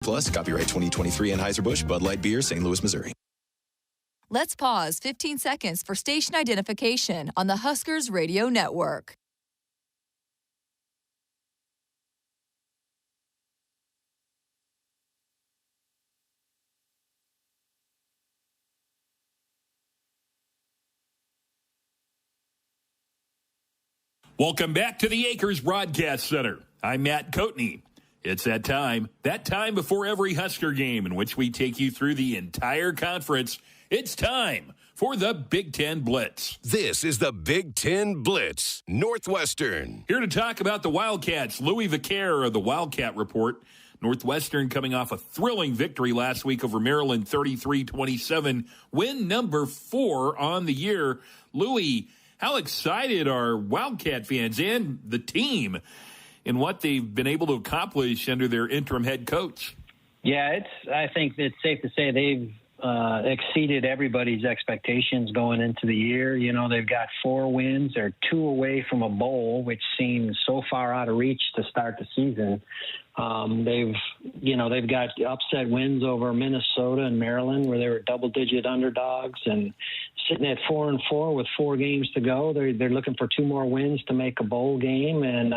Plus, copyright 2023 Anheuser-Busch, Bud Light Beer, St. Louis, Missouri. Let's pause 15 seconds for station identification on the Huskers Radio Network. Welcome back to the Acres Broadcast Center. I'm Matt Coatney. It's that time before every Husker game in which we take you through the entire conference. It's time for the Big Ten Blitz. This is the Big Ten Blitz, Northwestern. Here to talk about the Wildcats, Louis Vicaire of the Wildcat Report. Northwestern coming off a thrilling victory last week over Maryland, 33-27, win number 4 on the year. Louis, how excited are Wildcat fans and the team in what they've been able to accomplish under their interim head coach? Yeah, I think it's safe to say they've exceeded everybody's expectations going into the year. You know, they've got 4 wins. They're 2 away from a bowl, which seems so far out of reach to start the season. They've got upset wins over Minnesota and Maryland, where they were double-digit underdogs, and sitting at 4-4 with 4 games to go. They're looking for 2 more wins to make a bowl game, and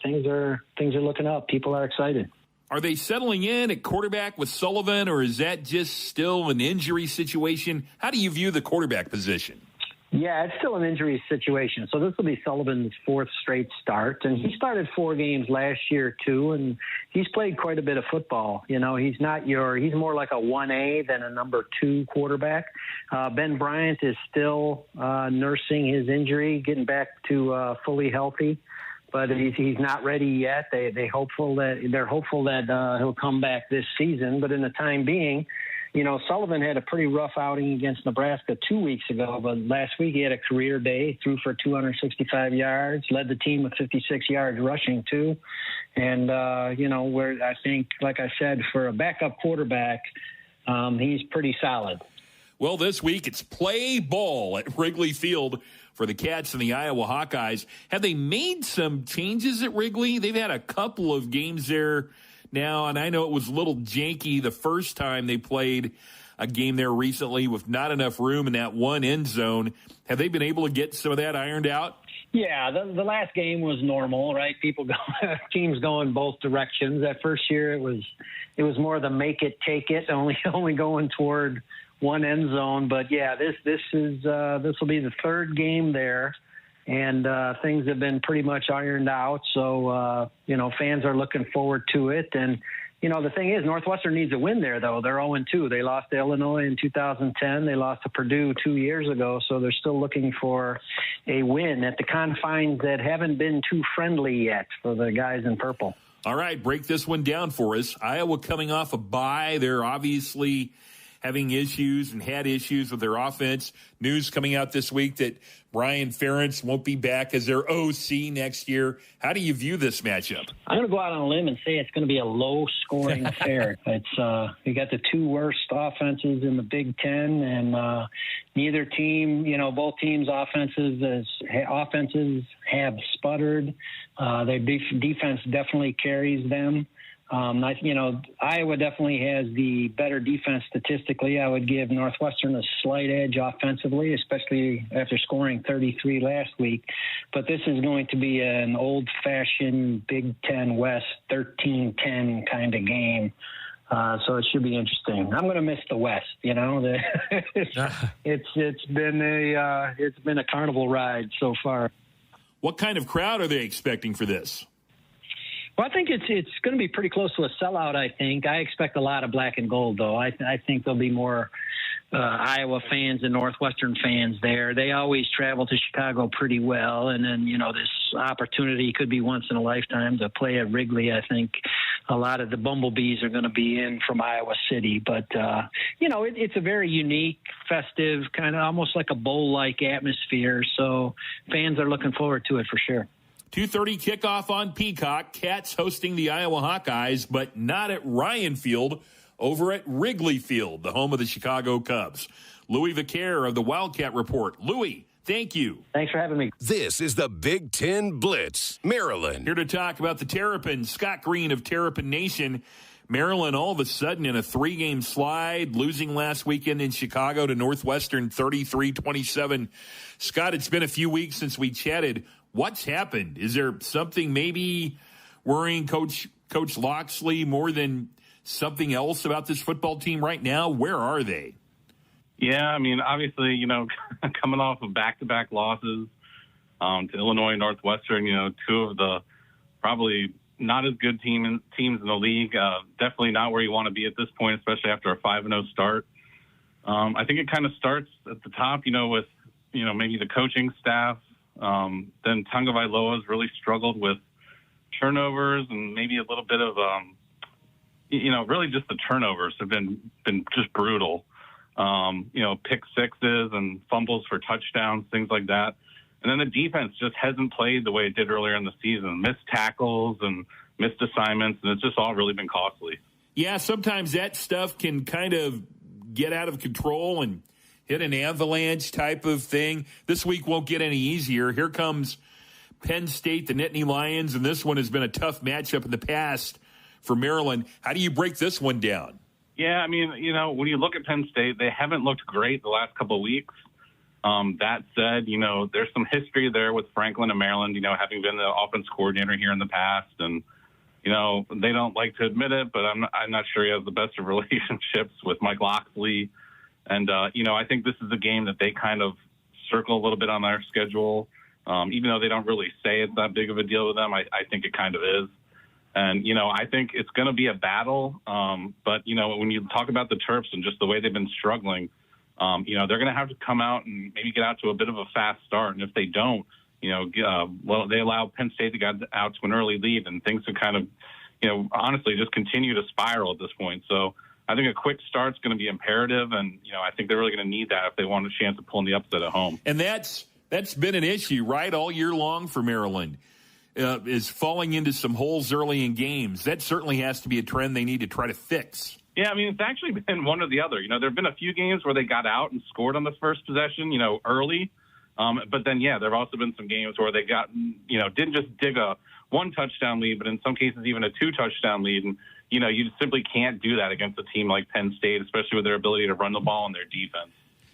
things are looking up. People are excited. Are they settling in at quarterback with Sullivan, or is that just still an injury situation? How do you view the quarterback position? Yeah, it's still an injury situation. So this will be Sullivan's 4th straight start. And he started 4 games last year, too, and he's played quite a bit of football. You know, he's more like a 1A than a number 2 quarterback. Ben Bryant is still nursing his injury, getting back to fully healthy. But he's not ready yet. They're hopeful that he'll come back this season. But in the time being, you know, Sullivan had a pretty rough outing against Nebraska 2 weeks ago, but last week he had a career day, threw for 265 yards, led the team with 56 yards rushing too. And, I think, like I said, for a backup quarterback, he's pretty solid. Well, this week it's play ball at Wrigley Field for the Cats and the Iowa Hawkeyes. Have they made some changes at Wrigley? They've had a couple of games there now, and I know it was a little janky the first time they played a game there recently with not enough room in that one end zone. Have they been able to get some of that ironed out? Yeah, the last game was normal, right? Teams going both directions. That first year it was more the make it, take it, only going toward one end zone. But yeah, this will be the 3rd game there, and things have been pretty much ironed out. So fans are looking forward to it. And the thing is, Northwestern needs a win there, though. They're 0-2. They lost to Illinois in 2010. They lost to Purdue 2 years ago. So they're still looking for a win at the confines that haven't been too friendly yet for the guys in purple. All right, break this one down for us. Iowa coming off a bye. They're obviously having issues and had issues with their offense. News coming out this week that Brian Ferentz won't be back as their OC next year. How do you view this matchup? I'm going to go out on a limb and say it's going to be a low-scoring affair. It's you got the 2 worst offenses in the Big Ten, and neither team, both teams' offenses have sputtered. Their defense definitely carries them. Iowa definitely has the better defense statistically. I would give Northwestern a slight edge offensively, especially after scoring 33 last week. But this is going to be an old-fashioned Big Ten West 13-10 kind of game. So it should be interesting. I'm going to miss the West. It's been a carnival ride so far. What kind of crowd are they expecting for this? Well, I think it's going to be pretty close to a sellout, I think. I expect a lot of black and gold, though. I think there'll be more Iowa fans and Northwestern fans there. They always travel to Chicago pretty well, and then, this opportunity could be once in a lifetime to play at Wrigley. I think a lot of the Bumblebees are going to be in from Iowa City. But, it's a very unique, festive, kind of almost like a bowl-like atmosphere. So fans are looking forward to it for sure. 2:30 kickoff on Peacock. Cats hosting the Iowa Hawkeyes, but not at Ryan Field, over at Wrigley Field, the home of the Chicago Cubs. Louis Vicaire of the Wildcat Report. Louis, thank you. Thanks for having me. This is the Big Ten Blitz, Maryland. Here to talk about the Terrapins, Scott Green of Terrapin Nation. Maryland all of a sudden in a 3-game slide, losing last weekend in Chicago to Northwestern 33-27. Scott, it's been a few weeks since we chatted. What's happened? Is there something maybe worrying Coach Loxley more than something else about this football team right now? Where are they? Yeah, I mean, obviously, coming off of back-to-back losses to Illinois and Northwestern, two of the probably not as good teams in the league. Definitely not where you want to be at this point, especially after a 5-0 start. I think it kind of starts at the top, with, maybe the coaching staff. Then Tagovailoa's really struggled with turnovers and maybe a little bit of, really just the turnovers have been just brutal. Pick sixes and fumbles for touchdowns, things like that. And then the defense just hasn't played the way it did earlier in the season. Missed tackles and missed assignments, and it's just all really been costly. Yeah, sometimes that stuff can kind of get out of control and hit an avalanche type of thing. This week won't get any easier. Here comes Penn State, the Nittany Lions, and this one has been a tough matchup in the past for Maryland. How do you break this one down? Yeah, I mean, when you look at Penn State, they haven't looked great the last couple of weeks. That said, there's some history there with Franklin and Maryland, having been the offense coordinator here in the past. And, they don't like to admit it, but I'm not sure he has the best of relationships with Mike Loxley. And, I think this is a game that they kind of circle a little bit on their schedule. Even though they don't really say it's that big of a deal with them, I think it kind of is. And, I think it's going to be a battle. But, when you talk about the Terps and just the way they've been struggling, they're going to have to come out and maybe get out to a bit of a fast start. And if they don't, they allow Penn State to get out to an early lead, and things can kind of, honestly just continue to spiral at this point. So I think a quick start's going to be imperative. And, I think they're really going to need that if they want a chance of pulling the upset at home. And that's been an issue, right, all year long for Maryland. Is falling into some holes early in games. That certainly has to be a trend they need to try to fix. Yeah, I mean, it's actually been one or the other. There have been a few games where they got out and scored on the first possession, early. But then, there have also been some games where they got, didn't just dig a 1-touchdown lead, but in some cases even a 2-touchdown lead. And, you simply can't do that against a team like Penn State, especially with their ability to run the ball and their defense.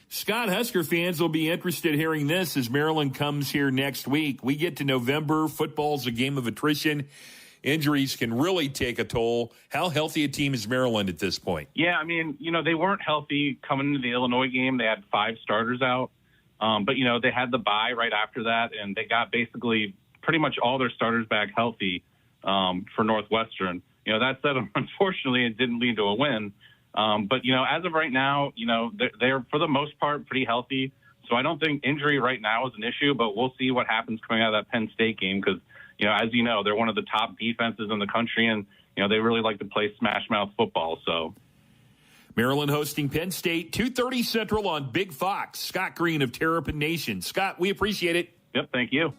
Scott, Husker fans will be interested hearing this as Maryland comes here next week. We get to November. Football's a game of attrition. Injuries can really take a toll. How healthy a team is Maryland at this point? Yeah, I mean, they weren't healthy coming into the Illinois game. They had 5 starters out. But, they had the bye right after that, and they got basically pretty much all their starters back healthy for Northwestern. That said, unfortunately, it didn't lead to a win. But, as of right now, they're for the most part pretty healthy. So I don't think injury right now is an issue, but we'll see what happens coming out of that Penn State game because, as you know, they're one of the top defenses in the country, and, they really like to play smash-mouth football. So Maryland hosting Penn State, 2:30 Central on Big Fox. Scott Green of Terrapin Nation. Scott, we appreciate it. Yep, thank you.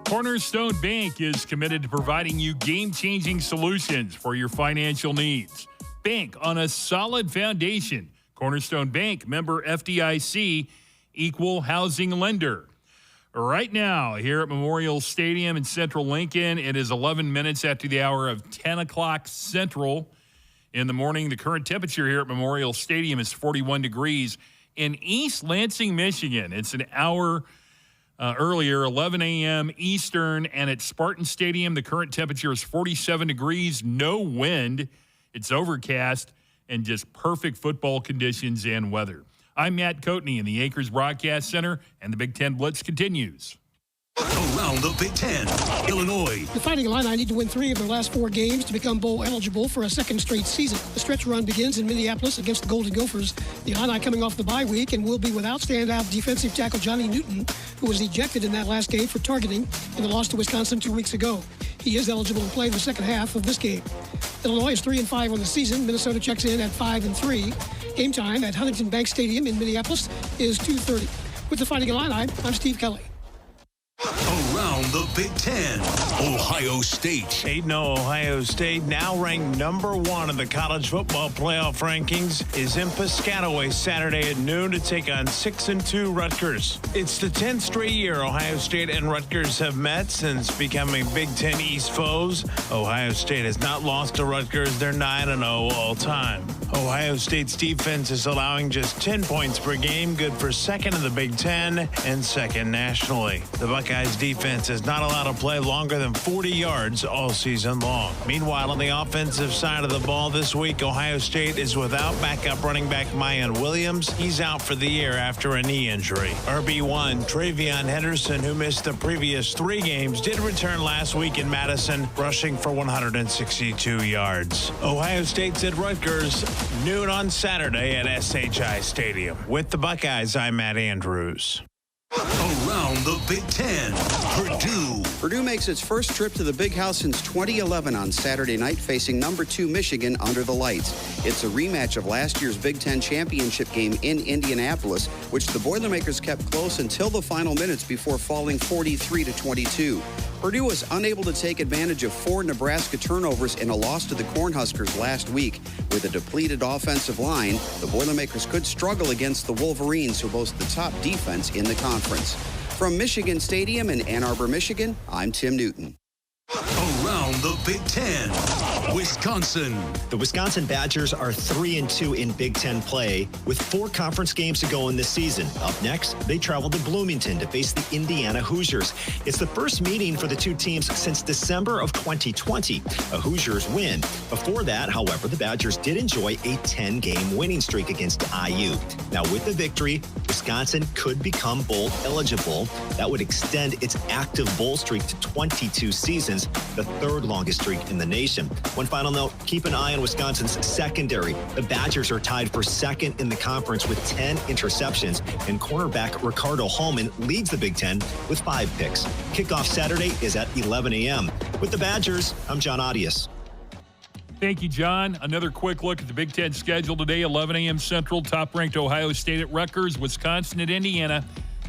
Cornerstone Bank is committed to providing you game-changing solutions for your financial needs. Bank on a solid foundation. Cornerstone Bank, member FDIC, equal housing lender. Right now, here at Memorial Stadium in Central Lincoln, it is 11 minutes after the hour of 10 o'clock Central in the morning. The current temperature here at Memorial Stadium is 41 degrees. In East Lansing, Michigan, it's an hour earlier, 11 a.m. Eastern, and at Spartan Stadium, the current temperature is 47 degrees, no wind. It's overcast and just perfect football conditions and weather. I'm Matt Coatney in the Acres Broadcast Center, and the Big Ten Blitz continues. Around the Big Ten, Illinois. The Fighting Illini need to win 3 of their last 4 games to become bowl eligible for a second straight season. The stretch run begins in Minneapolis against the Golden Gophers. The Illini coming off the bye week and will be without standout defensive tackle Johnny Newton, who was ejected in that last game for targeting in the loss to Wisconsin 2 weeks ago. He is eligible to play the second half of this game. Illinois is 3-5 on the season. Minnesota checks in at 5-3. Game time at Huntington Bank Stadium in Minneapolis is 2:30. With the Fighting Illini, I'm Steve Kelly. Around the Big Ten, Ohio State. 8-0 Ohio State, now ranked number 1 in the college football playoff rankings, is in Piscataway Saturday at noon to take on 6-2 Rutgers. It's the 10th straight year Ohio State and Rutgers have met since becoming Big Ten East foes. Ohio State has not lost to Rutgers. They're 9-0 all time. Ohio State's defense is allowing just 10 points per game, good for second in the Big Ten and second nationally. The Buckeyes defense is not allowed to play longer than 40 yards all season long. Meanwhile, on the offensive side of the ball this week, Ohio State is without backup running back Mayan Williams. He's out for the year after a knee injury. RB1 Travion Henderson, who missed the previous 3 games, did return last week in Madison, rushing for 162 yards. Ohio State's at Rutgers, noon on Saturday at SHI Stadium. With the Buckeyes, I'm Matt Andrews. Around the Big Ten, Purdue makes its first trip to the Big House since 2011 on Saturday night, facing number 2 Michigan under the lights. It's a rematch of last year's Big Ten championship game in Indianapolis, which the Boilermakers kept close until the final minutes before falling 43-22. Purdue was unable to take advantage of 4 Nebraska turnovers in a loss to the Cornhuskers last week. With a depleted offensive line, the Boilermakers could struggle against the Wolverines, who boast the top defense in the conference. From Michigan Stadium in Ann Arbor, Michigan, I'm Tim Newton. Around the Big Ten, Wisconsin. The Wisconsin Badgers are 3-2 in Big Ten play with 4 conference games to go in this season. Up next, they travel to Bloomington to face the Indiana Hoosiers. It's the first meeting for the two teams since December of 2020. A Hoosiers win. Before that, however, the Badgers did enjoy a 10-game winning streak against IU. Now, with the victory, Wisconsin could become bowl eligible. That would extend its active bowl streak to 22 seasons, the 3rd longest streak in the nation. One final note, keep an eye on Wisconsin's secondary. The Badgers are tied for 2nd in the conference with 10 interceptions, and cornerback Ricardo Hallman leads the Big Ten with 5 picks. Kickoff Saturday is at 11 a.m. With the Badgers, I'm John Audius. Thank you, John. Another quick look at the Big Ten schedule today, 11 a.m. Central, top-ranked Ohio State at Rutgers, Wisconsin at Indiana,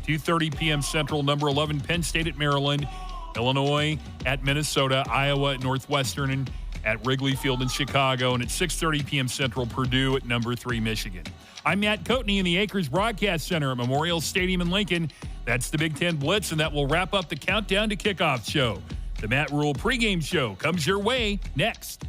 2:30 p.m. Central, number 11 Penn State at Maryland, Illinois at Minnesota, Iowa at Northwestern, and at Wrigley Field in Chicago, and at 6:30 p.m. Central, Purdue at number 3 Michigan. I'm Matt Coatney in the Acres Broadcast Center at Memorial Stadium in Lincoln. That's the Big Ten Blitz, and that will wrap up the Countdown to Kickoff show. The Matt Rule pregame show comes your way next.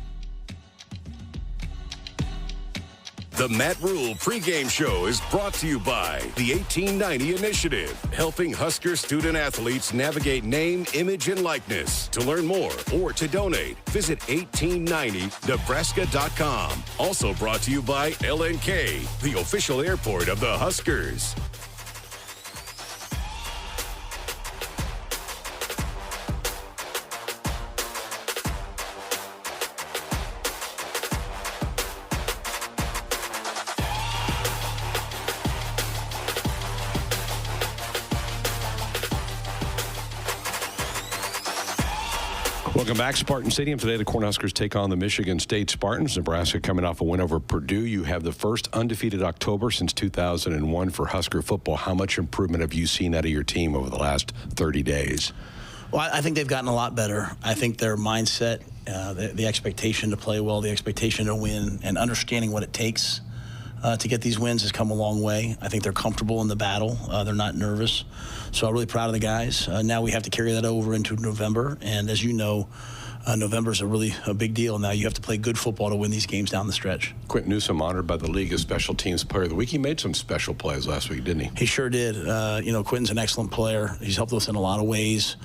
The Matt Rule pregame show is brought to you by the 1890 Initiative, helping Husker student athletes navigate name, image, and likeness. To learn more or to donate, visit 1890nebraska.com. Also brought to you by LNK, the official airport of the Huskers. Welcome back, Spartan Stadium. Today, the Cornhuskers take on the Michigan State Spartans. Nebraska coming off a win over Purdue. You have the first undefeated October since 2001 for Husker football. How much improvement have you seen out of your team over the last 30 days? Well, I think they've gotten a lot better. I think their mindset, the expectation to play well, the expectation to win, and understanding what it takes to get these wins has come a long way. I think they're comfortable in the battle. They're not nervous. So I'm really proud of the guys. Now we have to carry that over into November. And as you know, November is a big deal. Now you have to play good football to win these games down the stretch. Quentin Newsome honored by the league as Special Teams Player of the Week. He made some special plays last week, didn't he? He sure did. Quentin's an excellent player. He's helped us in a lot of ways.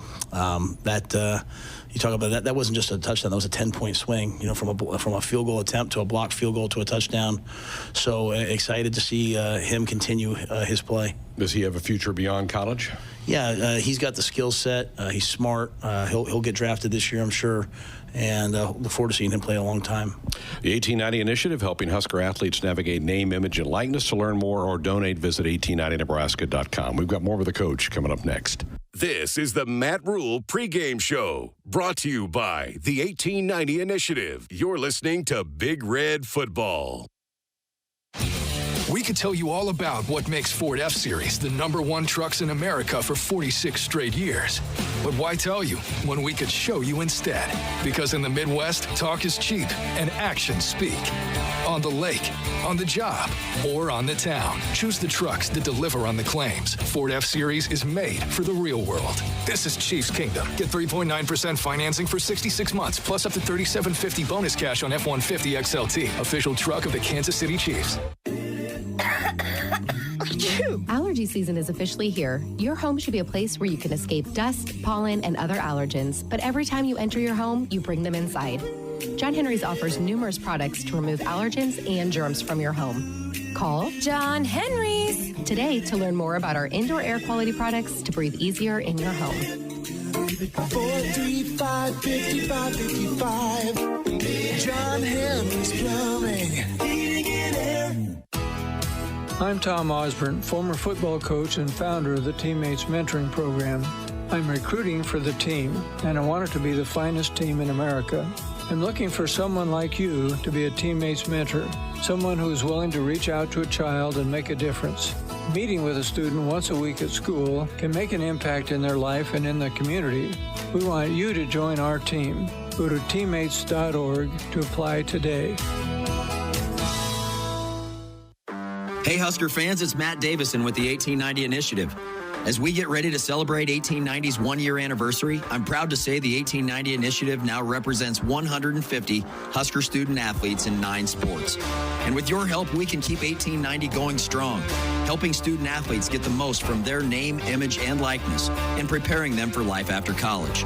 You talk about that wasn't just a touchdown. That was a 10-point swing, from a field goal attempt to a blocked field goal to a touchdown. So excited to see him continue his play. Does he have a future beyond college? Yeah, he's got the skill set. He's smart. He'll get drafted this year, I'm sure. And look forward to seeing him play a long time. The 1890 Initiative, helping Husker athletes navigate name, image, and likeness. To learn more or donate, visit 1890nebraska.com. We've got more with the coach coming up next. This is the Matt Rule pregame show, brought to you by the 1890 Initiative. You're listening to Big Red Football. We could tell you all about what makes Ford F-Series the #1 trucks in America for 46 straight years. But why tell you when we could show you instead? Because in the Midwest, talk is cheap and actions speak. On the lake, on the job, or on the town. Choose the trucks that deliver on the claims. Ford F-Series is made for the real world. This is Chiefs Kingdom. Get 3.9% financing for 66 months, plus up to $3,750 bonus cash on F-150 XLT, official truck of the Kansas City Chiefs. Allergy season is officially here. Your home should be a place where you can escape dust, pollen, and other allergens. But every time you enter your home, you bring them inside. John Henry's offers numerous products to remove allergens and germs from your home. Call John Henry's today to learn more about our indoor air quality products to breathe easier in your home. 435-5555. John Henry's Plumbing. I'm Tom Osborne, former football coach and founder of the Teammates Mentoring Program. I'm recruiting for the team, and I want it to be the finest team in America. I'm looking for someone like you to be a teammate's mentor, someone who is willing to reach out to a child and make a difference. Meeting with a student once a week at school can make an impact in their life and in the community. We want you to join our team. Go to teammates.org to apply today. Hey Husker fans, it's Matt Davison with the 1890 Initiative. As we get ready to celebrate 1890's one-year anniversary, I'm proud to say the 1890 Initiative now represents 150 Husker student athletes in 9 sports. And with your help, we can keep 1890 going strong, helping student athletes get the most from their name, image, and likeness, and preparing them for life after college.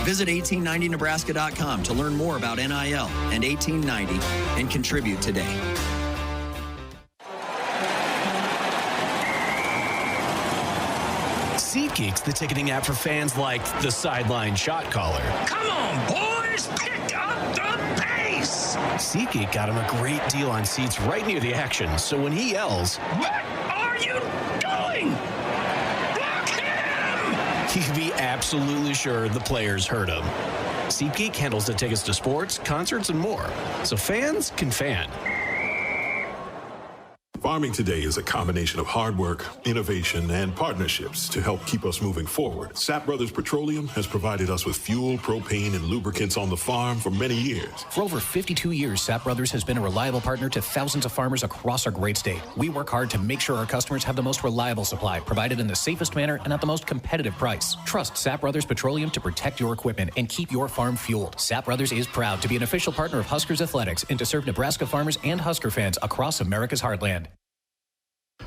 Visit 1890nebraska.com to learn more about NIL and 1890 and contribute today. SeatGeek's the ticketing app for fans like the sideline shot caller. Come on, boys, pick up the pace. SeatGeek got him a great deal on seats right near the action, so when he yells, "What are you doing? Block him!" he can be absolutely sure the players heard him. SeatGeek handles the tickets to sports, concerts, and more, so fans can fan. Farming today is a combination of hard work, innovation, and partnerships to help keep us moving forward. Sapp Brothers Petroleum has provided us with fuel, propane, and lubricants on the farm for many years. For over 52 years, Sapp Brothers has been a reliable partner to thousands of farmers across our great state. We work hard to make sure our customers have the most reliable supply, provided in the safest manner and at the most competitive price. Trust Sapp Brothers Petroleum to protect your equipment and keep your farm fueled. Sapp Brothers is proud to be an official partner of Huskers Athletics and to serve Nebraska farmers and Husker fans across America's heartland.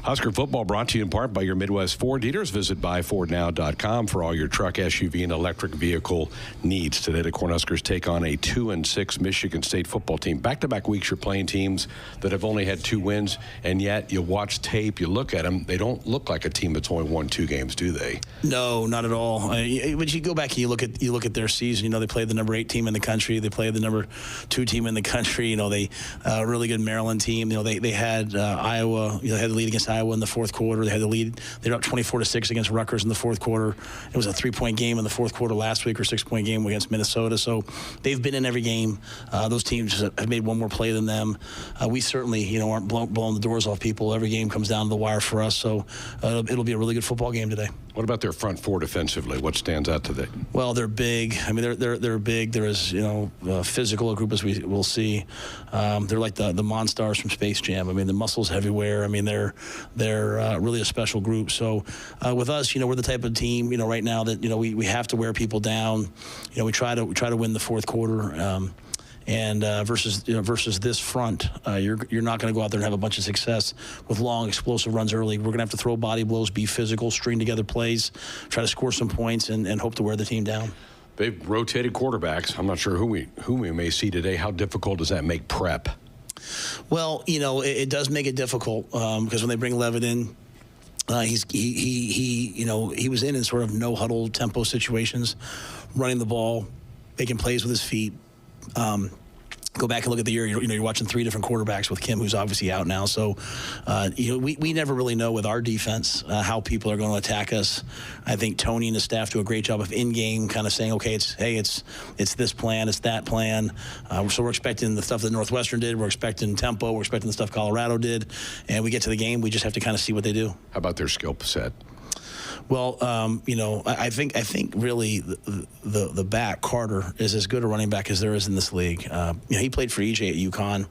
Husker Football brought to you in part by your Midwest Ford dealers. Visit buyfordnow.com for all your truck, SUV, and electric vehicle needs. Today, the Cornhuskers take on a 2-6 Michigan State football team. Back-to-back weeks, you're playing teams that have only had 2 wins, and yet you watch tape, you look at them, they don't look like a team that's only won 2 games, do they? No, not at all. But you go back and you look at their season. You know, they played the number 8 team in the country. They played the number 2 team in the country. You know, they really good Maryland team. You know, they had Iowa. You know, they had the lead against Iowa in the fourth quarter. They had the lead. They were up 24-6 against Rutgers in the fourth quarter. It was a 3-point game in the fourth quarter last week, or 6-point game against Minnesota. So they've been in every game. Those teams have made one more play than them. We certainly, you know, aren't blowing the doors off people. Every game comes down to the wire for us. So it'll be a really good football game today. What about their front four defensively? What stands out today? Well, they're big. I mean, they're big. They're as, you know, physical a group as we will see. They're like the Monstars from Space Jam. I mean, the muscles everywhere. I mean, they're really a special group. So with us, you know, we're the type of team, you know, right now that, you know, we have to wear people down. You know, we try to win the fourth quarter. And versus this front, you're not going to go out there and have a bunch of success with long, explosive runs early. We're going to have to throw body blows, be physical, string together plays, try to score some points, and hope to wear the team down. They've rotated quarterbacks. I'm not sure who we may see today. How difficult does that make prep? Well, you know, it does make it difficult because when they bring Levitt in, he was in sort of no huddle tempo situations, running the ball, making plays with his feet. go back and look at the year, you're watching 3 different quarterbacks with Kim, who's obviously out now. So, we never really know with our defense how people are going to attack us. I think Tony and his staff do a great job of in-game kind of saying, okay, it's this plan, it's that plan. So we're expecting the stuff that Northwestern did. We're expecting tempo. We're expecting the stuff Colorado did. And we get to the game, we just have to kind of see what they do. How about their skill set? Well, I think really the back, Carter, is as good a running back as there is in this league. He played for EJ at UConn,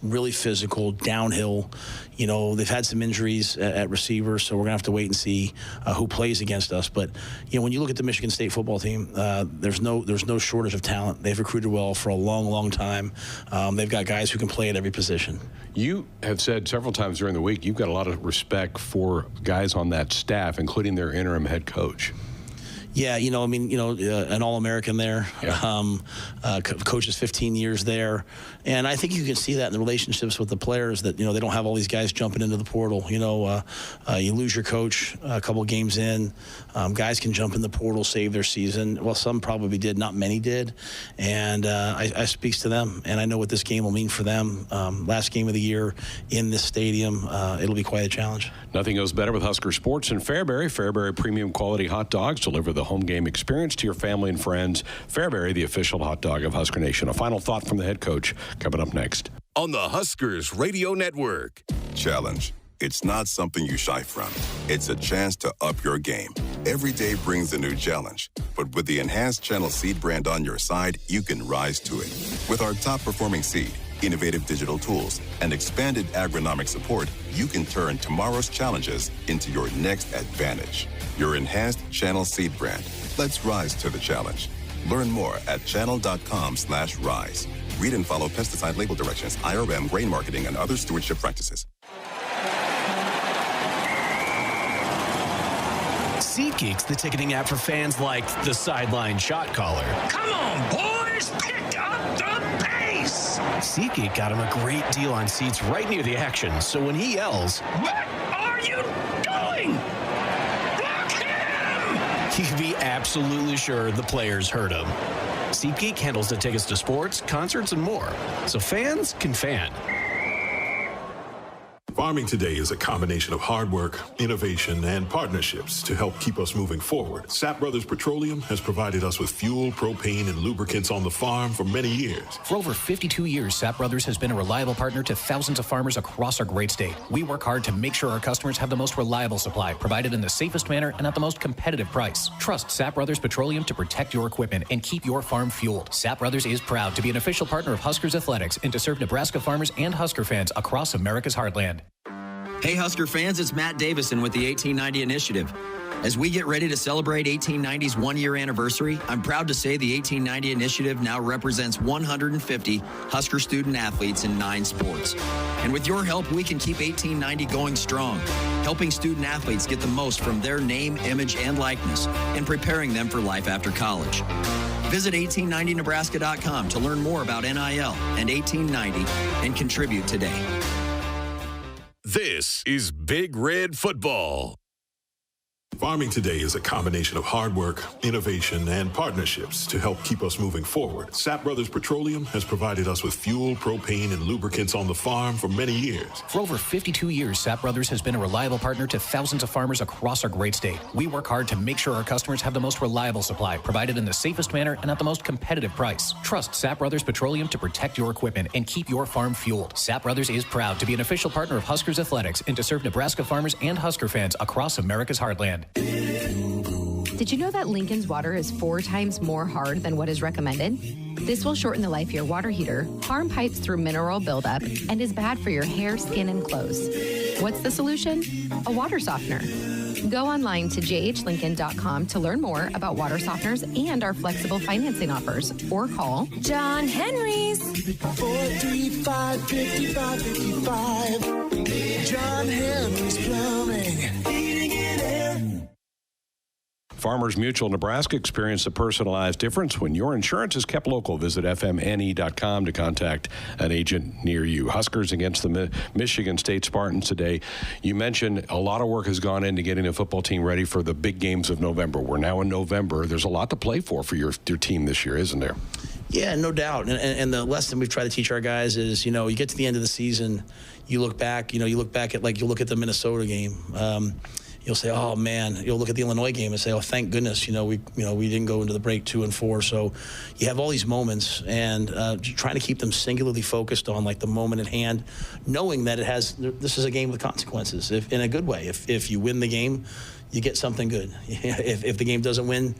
really physical, downhill. They've had some injuries at receiver, so we're going to have to wait and see who plays against us. But, when you look at the Michigan State football team, there's no shortage of talent. They've recruited well for a long, long time. They've got guys who can play at every position. You have said several times during the week you've got a lot of respect for guys on that staff, including their interim head coach. Yeah, an All-American there, coaches 15 years there. And I think you can see that in the relationships with the players that, they don't have all these guys jumping into the portal. You lose your coach a couple of games in. Guys can jump in the portal, save their season. Well, some probably did, not many did. And I speaks to them, and I know what this game will mean for them. Last game of the year in this stadium, it'll be quite a challenge. Nothing goes better with Husker Sports in Fairbury. Fairbury premium quality hot dogs deliver the home game experience to your family and friends. Fairbury, the official hot dog of Husker Nation. A final thought from the head coach coming up next. On the Huskers Radio Network. Challenge. It's not something you shy from. It's a chance to up your game. Every day brings a new challenge. But with the enhanced Channel Seed brand on your side, you can rise to it. With our top-performing seed, innovative digital tools, and expanded agronomic support, you can turn tomorrow's challenges into your next advantage. Your enhanced Channel Seed brand. Let's rise to the challenge. Learn more at channel.com/rise. Read and follow pesticide label directions, IRM, grain marketing, and other stewardship practices. SeatGeek's the ticketing app for fans like the sideline shot caller. Come on, boys, pick up the pace! SeatGeek got him a great deal on seats right near the action, so when he yells, "What are you doing? Block him!" you can be absolutely sure the players heard him. SeatGeek handles the tickets to sports, concerts, and more, so fans can fan. Farming today is a combination of hard work, innovation, and partnerships to help keep us moving forward. Sapp Brothers Petroleum has provided us with fuel, propane, and lubricants on the farm for many years. For over 52 years, Sapp Brothers has been a reliable partner to thousands of farmers across our great state. We work hard to make sure our customers have the most reliable supply, provided in the safest manner and at the most competitive price. Trust Sapp Brothers Petroleum to protect your equipment and keep your farm fueled. Sapp Brothers is proud to be an official partner of Huskers Athletics and to serve Nebraska farmers and Husker fans across America's heartland. Hey, Husker fans, it's Matt Davison with the 1890 Initiative. As we get ready to celebrate 1890's one-year anniversary, I'm proud to say the 1890 Initiative now represents 150 Husker student-athletes in 9 sports. And with your help, we can keep 1890 going strong, helping student-athletes get the most from their name, image, and likeness, and preparing them for life after college. Visit 1890nebraska.com to learn more about NIL and 1890 and contribute today. This is Big Red Football. Farming today is a combination of hard work, innovation, and partnerships to help keep us moving forward. Sapp Brothers Petroleum has provided us with fuel, propane, and lubricants on the farm for many years. For over 52 years, Sapp Brothers has been a reliable partner to thousands of farmers across our great state. We work hard to make sure our customers have the most reliable supply, provided in the safest manner and at the most competitive price. Trust Sapp Brothers Petroleum to protect your equipment and keep your farm fueled. Sapp Brothers is proud to be an official partner of Huskers Athletics and to serve Nebraska farmers and Husker fans across America's heartland. Did you know that Lincoln's water is 4 times more hard than what is recommended? This will shorten the life of your water heater, harm pipes through mineral buildup, and is bad for your hair, skin, and clothes. What's the solution? A water softener. Go online to jhlincoln.com to learn more about water softeners and our flexible financing offers, or call John Henry's 435-5555. John Henry's Plumbing, heating and air. Farmers Mutual Nebraska, experience a personalized difference when your insurance is kept local. Visit fmne.com to contact an agent near you. Huskers against the Michigan State Spartans today. You mentioned a lot of work has gone into getting the football team ready for the big games of November. We're now in November. There's a lot to play for your team this year, isn't there? Yeah, no doubt. And the lesson we've tried to teach our guys is, you get to the end of the season, you look back at you look at the Minnesota game. You'll say, oh man, you'll look at the Illinois game and say, oh, thank goodness, we didn't go into the break 2-4. So you have all these moments, and trying to keep them singularly focused on like the moment at hand, knowing that this is a game with consequences, in a good way. If you win the game, you get something good. If the game doesn't win,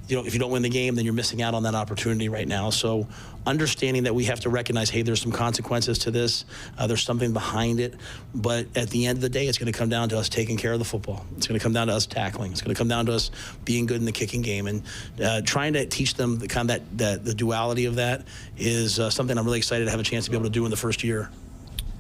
if you don't win the game, then you're missing out on that opportunity right now. So understanding that we have to recognize, hey, there's some consequences to this. There's something behind it. But at the end of the day, it's going to come down to us taking care of the football. It's going to come down to us tackling. It's going to come down to us being good in the kicking game. And trying to teach them the duality of that is something I'm really excited to have a chance to be able to do in the first year.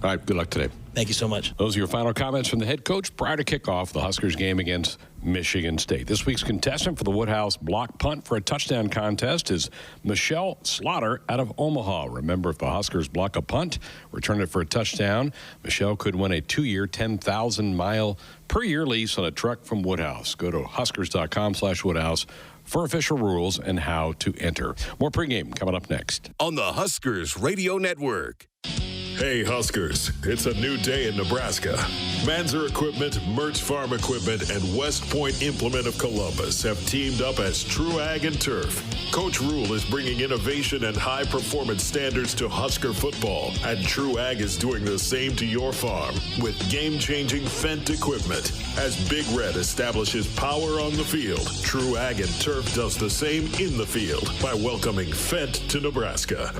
All right, good luck today. Thank you so much. Those are your final comments from the head coach prior to kickoff the Huskers game against Michigan State. This week's contestant for the Woodhouse block punt for a touchdown contest is Michelle Slaughter out of Omaha. Remember, if the Huskers block a punt, return it for a touchdown, Michelle could win a 2-year, 10,000-mile per year lease on a truck from Woodhouse. Go to huskers.com/Woodhouse for official rules and how to enter. More pregame coming up next on the Huskers Radio Network. Hey Huskers, it's a new day in Nebraska. Manzer Equipment, Mertz Farm Equipment, and West Point Implement of Columbus have teamed up as True Ag and Turf. Coach Rule is bringing innovation and high-performance standards to Husker football, and True Ag is doing the same to your farm with game-changing Fendt equipment. As Big Red establishes power on the field, True Ag and Turf does the same in the field by welcoming Fendt to Nebraska.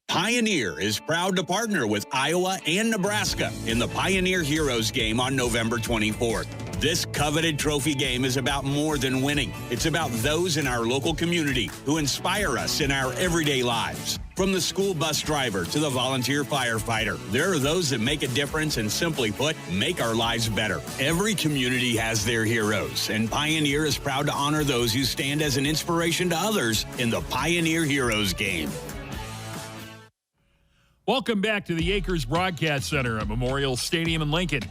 Pioneer is proud to partner with Iowa and Nebraska in the Pioneer Heroes game on November 24th. This coveted trophy game is about more than winning. It's about those in our local community who inspire us in our everyday lives. From the school bus driver to the volunteer firefighter, there are those that make a difference and, simply put, make our lives better. Every community has their heroes, and Pioneer is proud to honor those who stand as an inspiration to others in the Pioneer Heroes game. Welcome back to the Acres Broadcast Center at Memorial Stadium in Lincoln.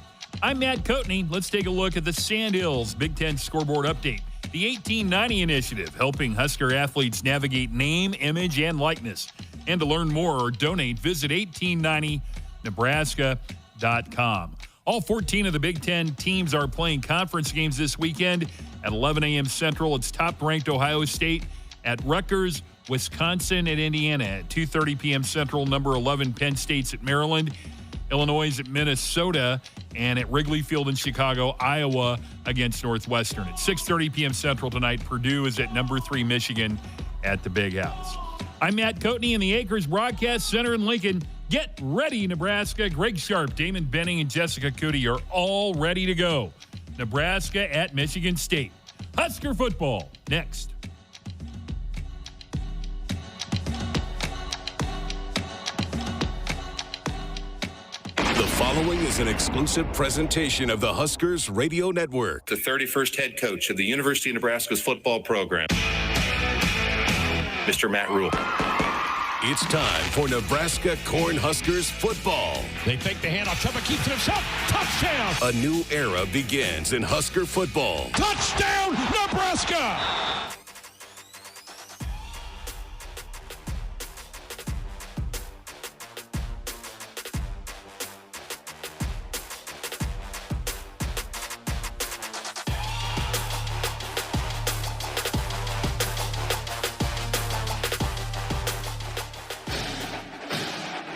I'm Matt Coatney. Let's take a look at the Sandhills Big Ten scoreboard update. The 1890 initiative, helping Husker athletes navigate name, image, and likeness. And to learn more or donate, visit 1890nebraska.com. All 14 of the Big Ten teams are playing conference games this weekend at 11 a.m. Central. It's top-ranked Ohio State at Rutgers, Wisconsin at Indiana at 2:30 p.m. Central. Number 11 Penn State's at Maryland. Illinois at Minnesota, and at Wrigley Field in Chicago, Iowa against Northwestern. At 6:30 p.m. Central tonight, Purdue is at number 3 Michigan at the Big House. I'm Matt Coatney in the Acres Broadcast Center in Lincoln. Get ready, Nebraska. Greg Sharp, Damon Benning, and Jessica Cootie are all ready to go. Nebraska at Michigan State. Husker football next. The following is an exclusive presentation of the Huskers Radio Network. The 31st head coach of the University of Nebraska's football program, Mr. Matt Rule. It's time for Nebraska Cornhuskers football. They fake the handoff. Trevor keeps it himself. Touchdown! A new era begins in Husker football. Touchdown, Nebraska!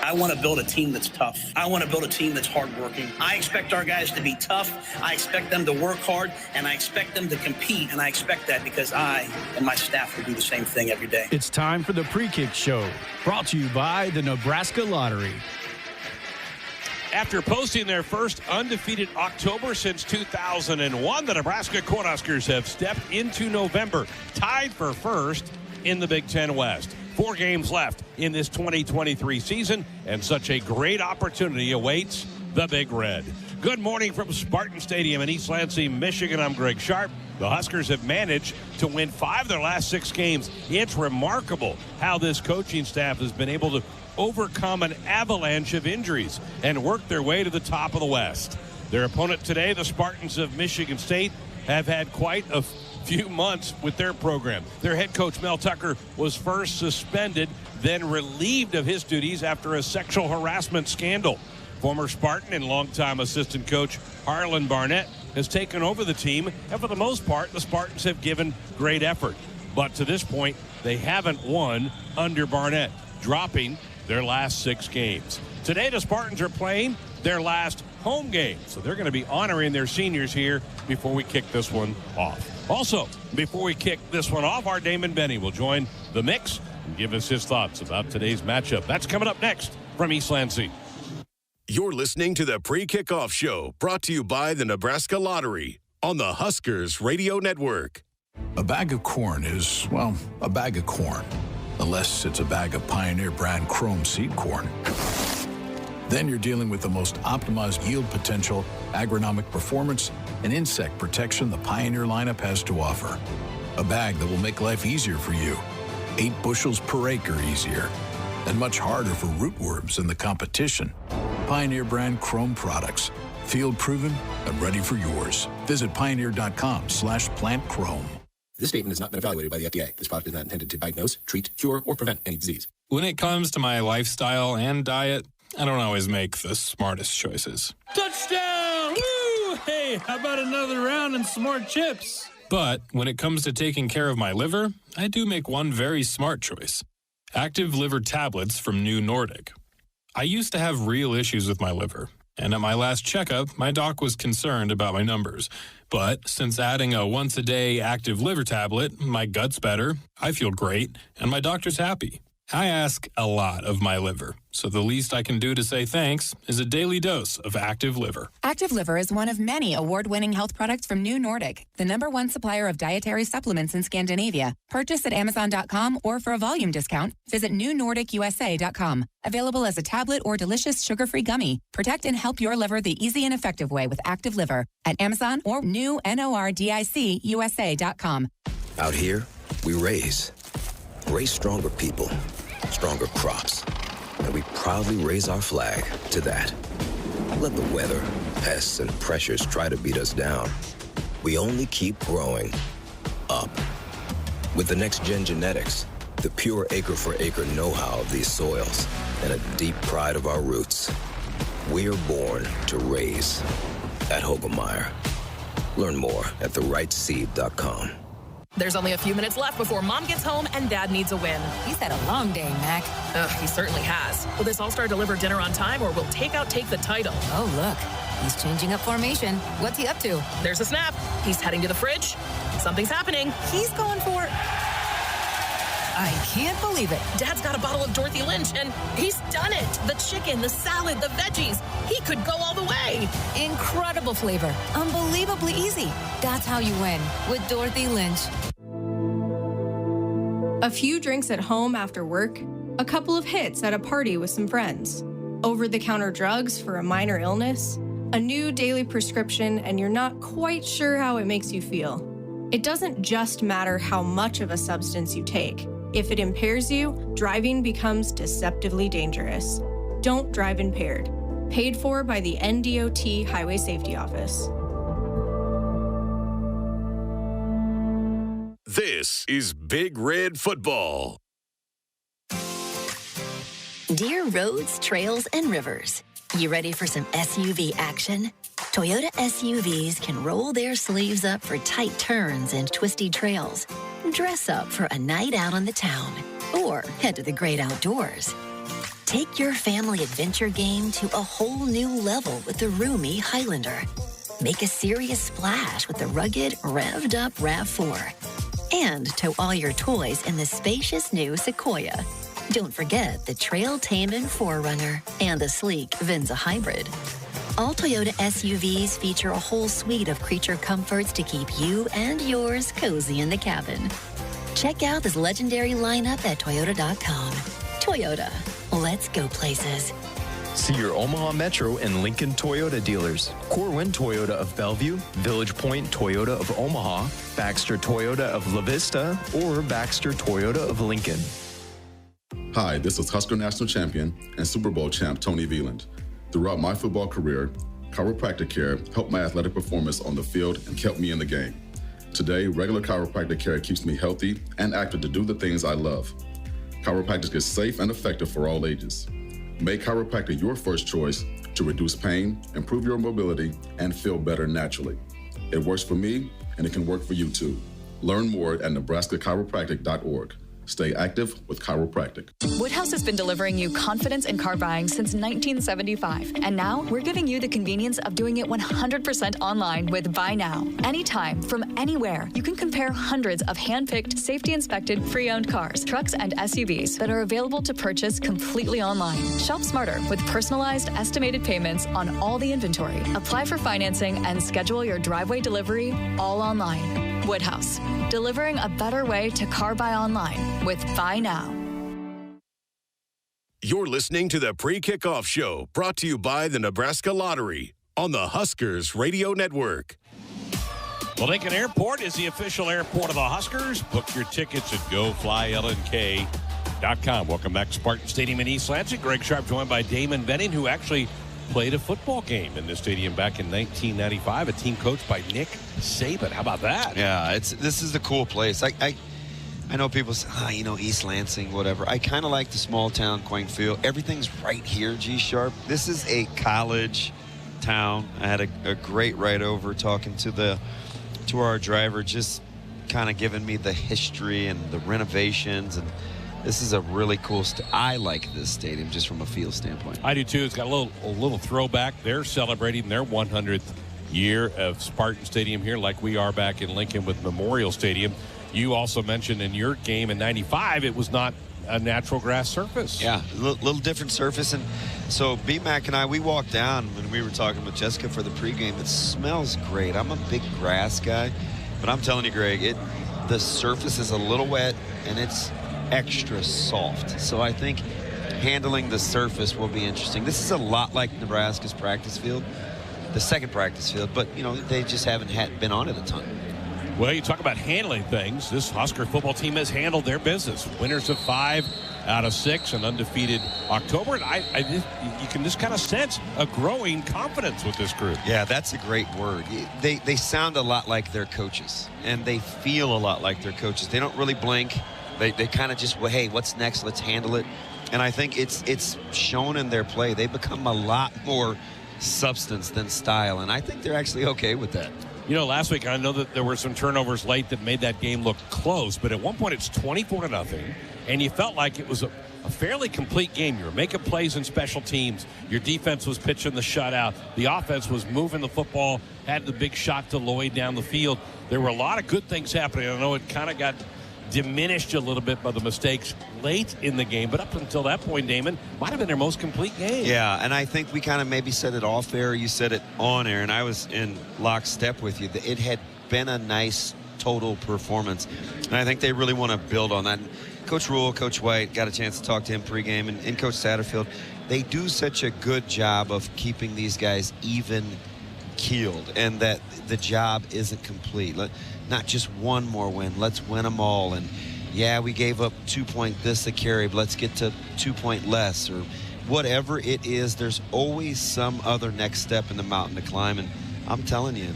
I want to build a team that's tough. I want to build a team that's hardworking. I expect our guys to be tough. I expect them to work hard, and I expect them to compete, and I expect that because I and my staff will do the same thing every day. It's time for the Pre-Kick Show, brought to you by the Nebraska Lottery. After posting their first undefeated October since 2001, the Nebraska Cornhuskers have stepped into November, tied for first in the Big Ten West. 4 games left in this 2023 season, and such a great opportunity awaits the Big Red. Good morning from Spartan Stadium in East Lansing, Michigan. I'm Greg Sharp. The Huskers have managed to win 5 of their last 6 games. It's remarkable how this coaching staff has been able to overcome an avalanche of injuries and work their way to the top of the West. Their opponent today, the Spartans of Michigan State, have had quite a few months with their program. Their head coach, Mel Tucker, was first suspended, then relieved of his duties after a sexual harassment scandal. Former Spartan and longtime assistant coach Harlan Barnett has taken over the team, and for the most part, the Spartans have given great effort. But to this point, they haven't won under Barnett, dropping their last 6 games. Today, the Spartans are playing their last home game, so they're going to be honoring their seniors here before we kick this one off. Also, before we kick this one off, our Damon Benny will join the mix and give us his thoughts about today's matchup. That's coming up next from East Lansing. You're listening to the Pre-Kickoff Show, brought to you by the Nebraska Lottery on the Huskers Radio Network. A bag of corn is, well, a bag of corn, unless it's a bag of Pioneer brand Chrome seed corn. Then you're dealing with the most optimized yield potential, agronomic performance, and insect protection the Pioneer lineup has to offer. A bag that will make life easier for you, 8 bushels per acre easier, and much harder for rootworms in the competition. Pioneer brand Chrome products, field proven and ready for yours. Visit pioneer.com/plant chrome. This statement has not been evaluated by the FDA. This product is not intended to diagnose, treat, cure, or prevent any disease. When it comes to my lifestyle and diet, I don't always make the smartest choices. Touchdown! Woo! Hey, how about another round and some more chips? But when it comes to taking care of my liver, I do make one very smart choice. Active liver tablets from New Nordic. I used to have real issues with my liver, and at my last checkup, my doc was concerned about my numbers. But since adding a once-a-day active liver tablet, my gut's better, I feel great, and my doctor's happy. I ask a lot of my liver, so the least I can do to say thanks is a daily dose of Active Liver. Active Liver is one of many award-winning health products from New Nordic, the #1 supplier of dietary supplements in Scandinavia. Purchase at Amazon.com or for a volume discount, visit NewNordicUSA.com. Available as a tablet or delicious sugar-free gummy. Protect and help your liver the easy and effective way with Active Liver at Amazon or NewNordicUSA.com. Out here, we raise stronger people, stronger crops, and we proudly raise our flag to that. Let the weather, pests, and pressures try to beat us down. We only keep growing up. With the next-gen genetics, the pure acre-for-acre know-how of these soils, and a deep pride of our roots, we're born to raise at Hogemeyer. Learn more at therightseed.com. There's only a few minutes left before Mom gets home and Dad needs a win. He's had a long day, Mac. He certainly has. Will this All-Star deliver dinner on time, or will Takeout take the title? Oh, look. He's changing up formation. What's he up to? There's a snap. He's heading to the fridge. Something's happening. He's going for it. I can't believe it. Dad's got a bottle of Dorothy Lynch, and he's done it. The chicken, the salad, the veggies. He could go all the way. Incredible flavor. Unbelievably easy. That's how you win with Dorothy Lynch. A few drinks at home after work, a couple of hits at a party with some friends, over-the-counter drugs for a minor illness, a new daily prescription, and you're not quite sure how it makes you feel. It doesn't just matter how much of a substance you take. If it impairs you, driving becomes deceptively dangerous. Don't drive impaired. Paid for by the NDOT Highway Safety Office. This is Big Red Football. Dear roads, trails, and rivers, you ready for some SUV action? Toyota SUVs can roll their sleeves up for tight turns and twisty trails. Dress up for a night out on the town, or head to the great outdoors. Take your family adventure game to a whole new level with the roomy Highlander. Make a serious splash with the rugged, revved-up RAV4. And tow all your toys in the spacious new Sequoia. Don't forget the trail-taming 4Runner and the sleek Venza Hybrid. All Toyota SUVs feature a whole suite of creature comforts to keep you and yours cozy in the cabin. Check out this legendary lineup at Toyota.com. Toyota, let's go places. See your Omaha Metro and Lincoln Toyota dealers. Corwin Toyota of Bellevue, Village Point Toyota of Omaha, Baxter Toyota of La Vista, or Baxter Toyota of Lincoln. Hi, this is Husker National Champion and Super Bowl champ Tony Veland. Throughout my football career, chiropractic care helped my athletic performance on the field and kept me in the game. Today, regular chiropractic care keeps me healthy and active to do the things I love. Chiropractic is safe and effective for all ages. Make chiropractic your first choice to reduce pain, improve your mobility, and feel better naturally. It works for me, and it can work for you too. Learn more at nebraska-chiropractic.org. Stay active with chiropractic. Woodhouse has been delivering you confidence in car buying since 1975. And now we're giving you the convenience of doing it 100% online with Buy Now. Anytime, from anywhere, you can compare hundreds of hand-picked, safety-inspected, pre-owned cars, trucks, and SUVs that are available to purchase completely online. Shop smarter with personalized, estimated payments on all the inventory. Apply for financing and schedule your driveway delivery all online. Woodhouse, delivering a better way to car buy online with Buy Now. You're listening to the Pre-Kickoff Show, brought to you by the Nebraska Lottery on the Huskers Radio Network. Well, Lincoln Airport is the official airport of the Huskers. Book your tickets at GoFlyLNK.com. Welcome back to Spartan Stadium in East Lansing. Greg Sharp joined by Damon Benning, who actually played a football game in this stadium back in 1995, a team coached by Nick Saban. How about that? Yeah, this is a cool place. I know people say, East Lansing, whatever. I kind of like the small town, quaint feel. Everything's right here, G-Sharp. This is a college town. I had a great ride over talking to our driver, just kind of giving me the history and the renovations, and this is a really cool I like this stadium just from a feel standpoint. I do too. It's got a little throwback. They're celebrating their 100th year of Spartan Stadium here, like we are back in Lincoln with Memorial Stadium. You also mentioned in your game in '95 it was not a natural grass surface. Yeah, a little different surface. And so B-Mac and I, we walked down when we were talking with Jessica for the pregame. It smells great. I'm a big grass guy, but I'm telling you, Greg, the surface is a little wet and it's extra soft. So I think handling the surface will be interesting. This is a lot like Nebraska's practice field, the second practice field, but they just haven't been on it a ton. Well, you talk about handling things. This Husker football team has handled their business. Winners of 5 out of 6, an undefeated October. And you can just kind of sense a growing confidence with this group. Yeah, that's a great word. They sound a lot like their coaches, and they feel a lot like their coaches. They don't really blink. They kind of just, hey, what's next? Let's handle it. And I think it's shown in their play. They become a lot more substance than style, and I think they're actually okay with that. Last week I know that there were some turnovers late that made that game look close, but at one point it's 24-0, and you felt like it was a fairly complete game. You were making plays in special teams. Your defense was pitching the shutout. The offense was moving the football, had the big shot to Lloyd down the field. There were a lot of good things happening. I know it kind of got diminished a little bit by the mistakes late in the game, but up until that point, Damon, might have been their most complete game. Yeah, and I think we kind of maybe said it off air, you said it on air, and I was in lockstep with you. It had been a nice total performance, and I think they really want to build on that. Coach Rule, Coach White, got a chance to talk to him pregame, and Coach Satterfield, they do such a good job of keeping these guys even keeled, and that the job isn't complete. Not just one more win. Let's win them all. And yeah, we gave up 2 point this a carry, but let's get to 2 point less, or whatever it is. There's always some other next step in the mountain to climb, and I'm telling you,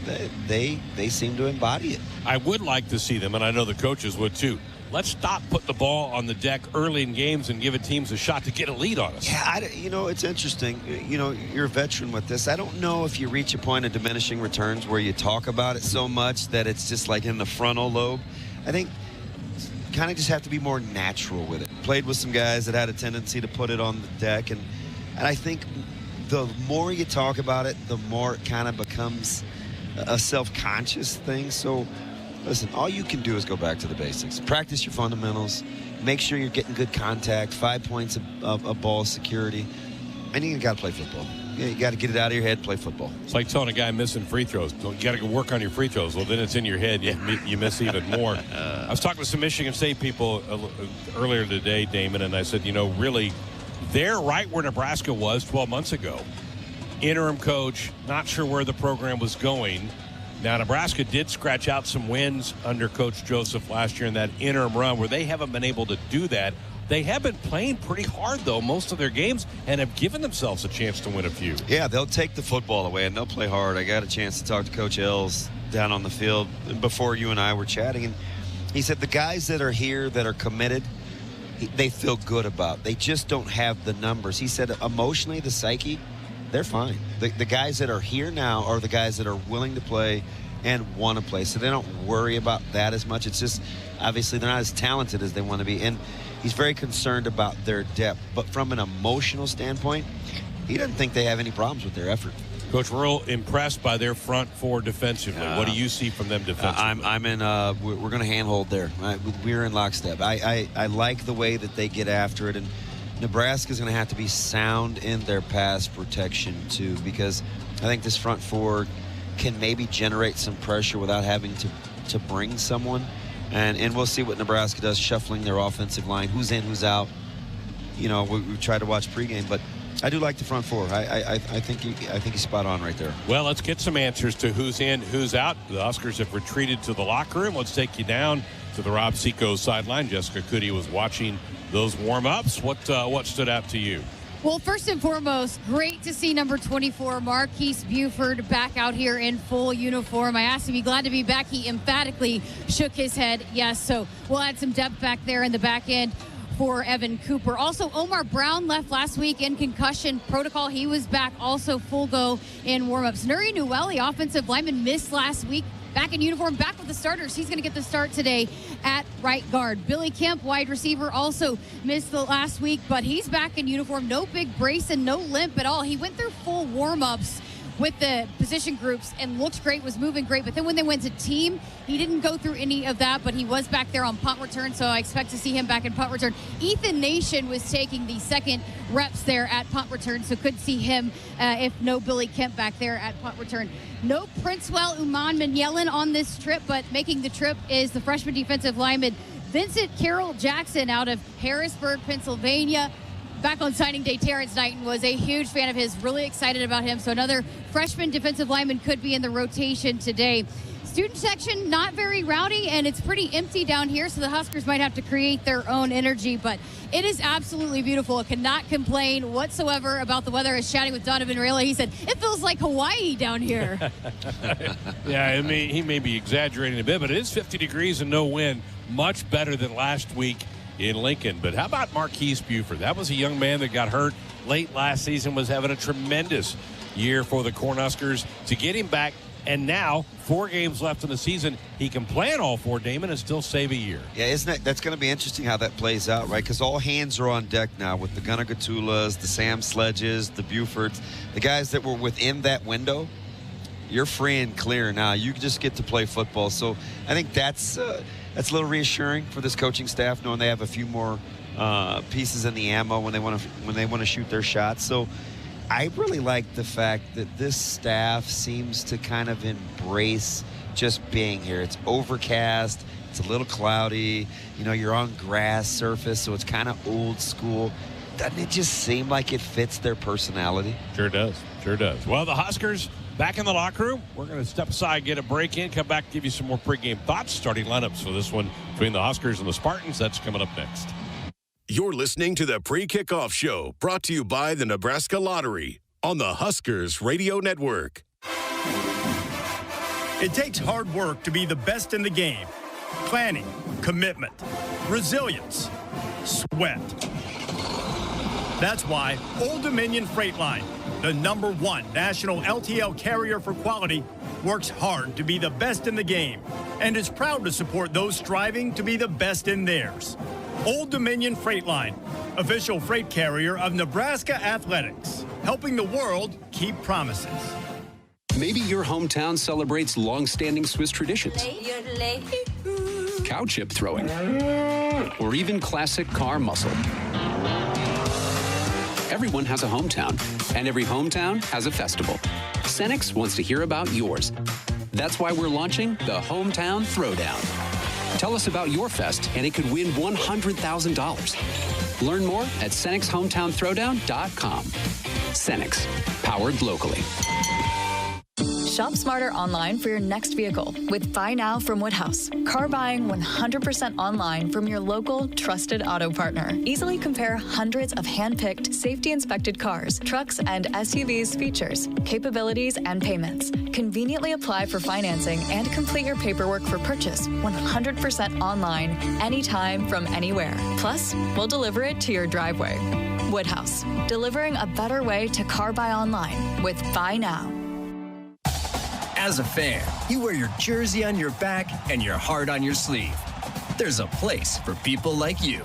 they seem to embody it. I would like to see them, and I know the coaches would too. Let's stop putting the ball on the deck early in games and giving teams a shot to get a lead on us. Yeah, it's interesting. You're a veteran with this. I don't know if you reach a point of diminishing returns where you talk about it so much that it's just like in the frontal lobe. I think kind of just have to be more natural with it. Played with some guys that had a tendency to put it on the deck, and I think the more you talk about it, the more it kind of becomes a self-conscious thing. So listen, all you can do is go back to the basics. Practice your fundamentals. Make sure you're getting good contact, 5 points of ball security. And you got to play football. You got to get it out of your head, play football. It's like telling a guy missing free throws. You got to go work on your free throws. Well, then it's in your head. You miss even more. I was talking with some Michigan State people earlier today, Damon, and I said, really, they're right where Nebraska was 12 months ago. Interim coach, not sure where the program was going. Now, Nebraska did scratch out some wins under Coach Joseph last year in that interim run where they haven't been able to do that They have been playing pretty hard, though, most of their games, and have given themselves a chance to win a few. Yeah, they'll take the football away, and they'll play hard. I got a chance to talk to Coach Ells down on the field before you and I were chatting, and he said the guys that are here that are committed, they feel good about. They just don't have the numbers. He said emotionally, the psyche, they're fine. The guys that are here now are the guys that are willing to play and want to play, so they don't worry about that as much. It's just, obviously, they're not as talented as they want to be, and he's very concerned about their depth. But from an emotional standpoint, he doesn't think they have any problems with their effort. Coach, we're real impressed by their front four defensively. What do you see from them defensively? I'm in. We're going to handhold there. We're in lockstep. I like the way that they get after it, and Nebraska's going to have to be sound in their pass protection too, because I think this front four can maybe generate some pressure without having to bring someone. And we'll see what Nebraska does, shuffling their offensive line, who's in, who's out. You know, we try to watch pregame, but I do like the front four. I think he's spot on right there. Well, let's get some answers to who's in, who's out. The Huskers have retreated to the locker room. Let's take you down to the Rob Seco sideline. Jessica Cuddy was watching those warm-ups. What stood out to you? Well, first and foremost, great to see number 24, Marquise Buford, back out here in full uniform. I asked him, "Be glad to be back?" He emphatically shook his head yes. So we'll add some depth back there in the back end for Evan Cooper. Also, Omar Brown left last week in concussion protocol. He was back also full go in warmups. Nuri Newell, offensive lineman, missed last week. Back in uniform, back with the starters. He's going to get the start today at right guard. Billy Kemp, wide receiver, also missed the last week, but he's back in uniform. No big brace and no limp at all. He went through full warm-ups with the position groups and looked great, was moving great. But then when they went to team, he didn't go through any of that, but he was back there on punt return, so I expect to see him back in punt return. Ethan Nation was taking the second reps there at punt return, so could see him if no Billy Kemp back there at punt return. No Princewell Uman Manyelin on this trip, but making the trip is the freshman defensive lineman Vincent Carroll Jackson out of Harrisburg, Pennsylvania. Back on signing day, Terrence Knighton was a huge fan of his, really excited about him. So another freshman defensive lineman could be in the rotation today. Student section, not very rowdy, and it's pretty empty down here, so the Huskers might have to create their own energy, but it is absolutely beautiful. I cannot complain whatsoever about the weather. I was chatting with Donovan Rayla. He said, it feels like Hawaii down here. Yeah, I mean, he may be exaggerating a bit, but it is 50 degrees and no wind. Much better than last week in Lincoln. But how about Marquise Buford? That was a young man that got hurt late last season, was having a tremendous year for the Cornhuskers. To get him back, and now 4 games left in the season, he can play in all 4, Damon, and still save a year. Yeah, that's going to be interesting how that plays out, right? Because all hands are on deck now with the Gunnar Gatulas, the Sam Sledges, the Bufords, the guys that were within that window. You're free and clear now. You just get to play football. So I think that's a little reassuring for this coaching staff, knowing they have a few more pieces in the ammo when they want to shoot their shots. So I really like the fact that this staff seems to kind of embrace just being here. It's overcast. It's a little cloudy. You know, you're on grass surface, so it's kind of old school. Doesn't it just seem like it fits their personality? Sure does. Sure does. Well, the Huskers back in the locker room. We're going to step aside, get a break in, come back, give you some more pregame thoughts, starting lineups for this one between the Huskers and the Spartans. That's coming up next. You're listening to the Pre-Kickoff Show, brought to you by the Nebraska Lottery on the Huskers Radio Network. It takes hard work to be the best in the game. Planning, commitment, resilience, sweat. That's why Old Dominion Freight Line, the #1 national LTL carrier for quality, works hard to be the best in the game and is proud to support those striving to be the best in theirs. Old Dominion Freight Line, official freight carrier of Nebraska Athletics, helping the world keep promises. Maybe your hometown celebrates long-standing Swiss traditions. Cow chip throwing. Or even classic car muscle. Everyone has a hometown, and every hometown has a festival. Cenex wants to hear about yours. That's why we're launching the Hometown Throwdown. Tell us about your fest, and it could win $100,000. Learn more at CenexHometownThrowdown.com. Cenex, powered locally. Shop smarter online for your next vehicle with Buy Now from Woodhouse. Car buying 100% online from your local trusted auto partner. Easily compare hundreds of hand-picked, safety-inspected cars, trucks, and SUVs features, capabilities, and payments. Conveniently apply for financing and complete your paperwork for purchase 100% online, anytime from anywhere. Plus, we'll deliver it to your driveway. Woodhouse, delivering a better way to car buy online with Buy Now. As a fan, you wear your jersey on your back and your heart on your sleeve. There's a place for people like you.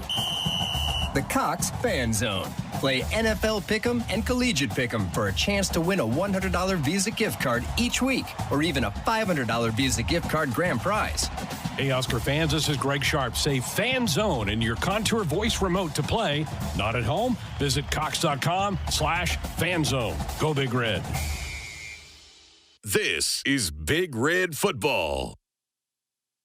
The Cox Fan Zone. Play NFL Pick'em and Collegiate Pick'em for a chance to win a $100 Visa gift card each week, or even a $500 Visa gift card grand prize. Hey, Husker fans, this is Greg Sharp. Say Fan Zone in your Contour voice remote to play. Not at home? Visit Cox.com/fanzone. Go Big Red. This is Big Red Football.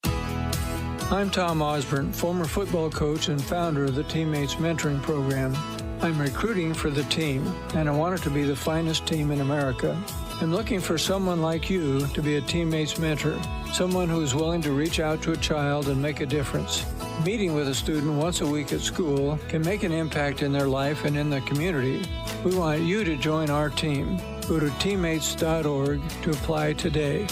I'm Tom Osborne, former football coach and founder of the Teammates Mentoring Program. I'm recruiting for the team, and I want it to be the finest team in America. I'm looking for someone like you to be a teammate's mentor, someone who is willing to reach out to a child and make a difference. Meeting with a student once a week at school can make an impact in their life and in the community. We want you to join our team. Go to teammates.org to apply today.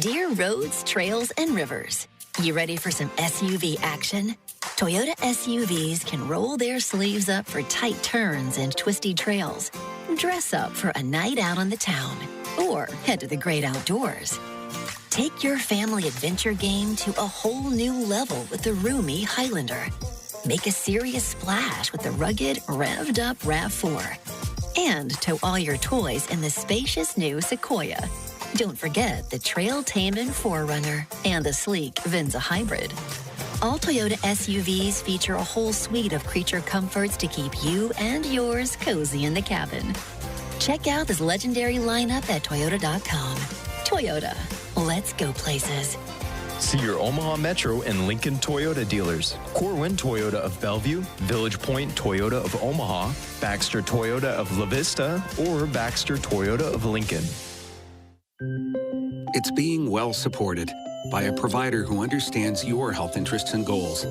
Dear roads, trails, and rivers, you ready for some SUV action? Toyota SUVs can roll their sleeves up for tight turns and twisty trails. Dress up for a night out on the town or head to the great outdoors. Take your family adventure game to a whole new level with the roomy Highlander. Make a serious splash with the rugged, revved-up RAV4. And tow all your toys in the spacious new Sequoia. Don't forget the trail-taming 4Runner and the sleek Venza Hybrid. All Toyota SUVs feature a whole suite of creature comforts to keep you and yours cozy in the cabin. Check out this legendary lineup at Toyota.com. Toyota, let's go places. See your Omaha Metro and Lincoln Toyota dealers. Corwin Toyota of Bellevue, Village Point Toyota of Omaha, Baxter Toyota of La Vista, or Baxter Toyota of Lincoln. It's being well supported by a provider who understands your health interests and goals.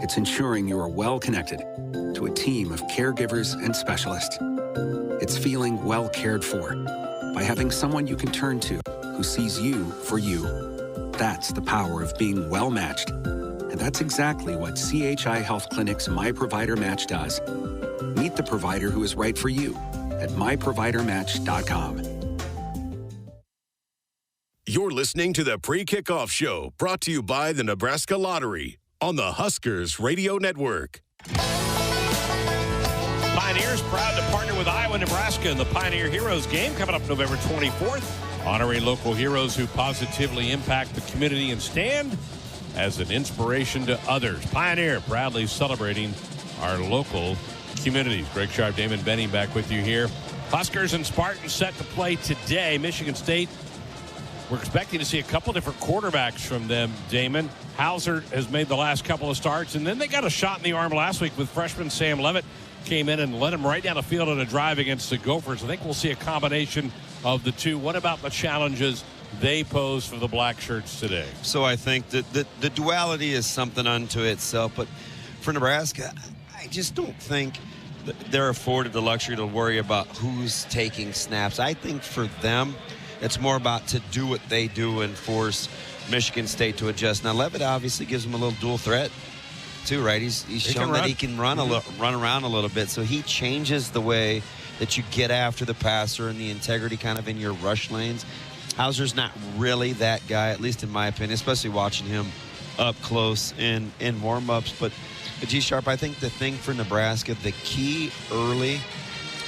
It's ensuring you are well connected to a team of caregivers and specialists. It's feeling well cared for by having someone you can turn to who sees you for you. That's the power of being well matched. And that's exactly what CHI Health Clinic's My Provider Match does. Meet the provider who is right for you at myprovidermatch.com. You're listening to the Pre-Kickoff Show, brought to you by the Nebraska Lottery on the Huskers Radio Network. Pioneers proud to partner with Iowa, Nebraska in the Pioneer Heroes game coming up November 24th. Honoring local heroes who positively impact the community and stand as an inspiration to others. Pioneer proudly celebrating our local communities. Greg Sharp, Damon Benning back with you here. Huskers and Spartans set to play today. Michigan State, we're expecting to see a couple different quarterbacks from them, Damon. Hauser has made the last couple of starts, and then they got a shot in the arm last week with freshman Sam Levitt. Came in and led him right down the field on a drive against the Gophers. I think we'll see a combination of the two. What about the challenges they pose for the black shirts today? So I think that the duality is something unto itself, but for Nebraska, I just don't think they're afforded the luxury to worry about who's taking snaps. I think for them, it's more about to do what they do and force Michigan State to adjust. Now, Levitt obviously gives them a little dual threat too, right? He's shown that he can run around a little bit, so he changes the way that you get after the passer and the integrity kind of in your rush lanes. Hauser's not really that guy, at least in my opinion, especially watching him up close in warm-ups. But G-Sharp, I think the thing for Nebraska, the key early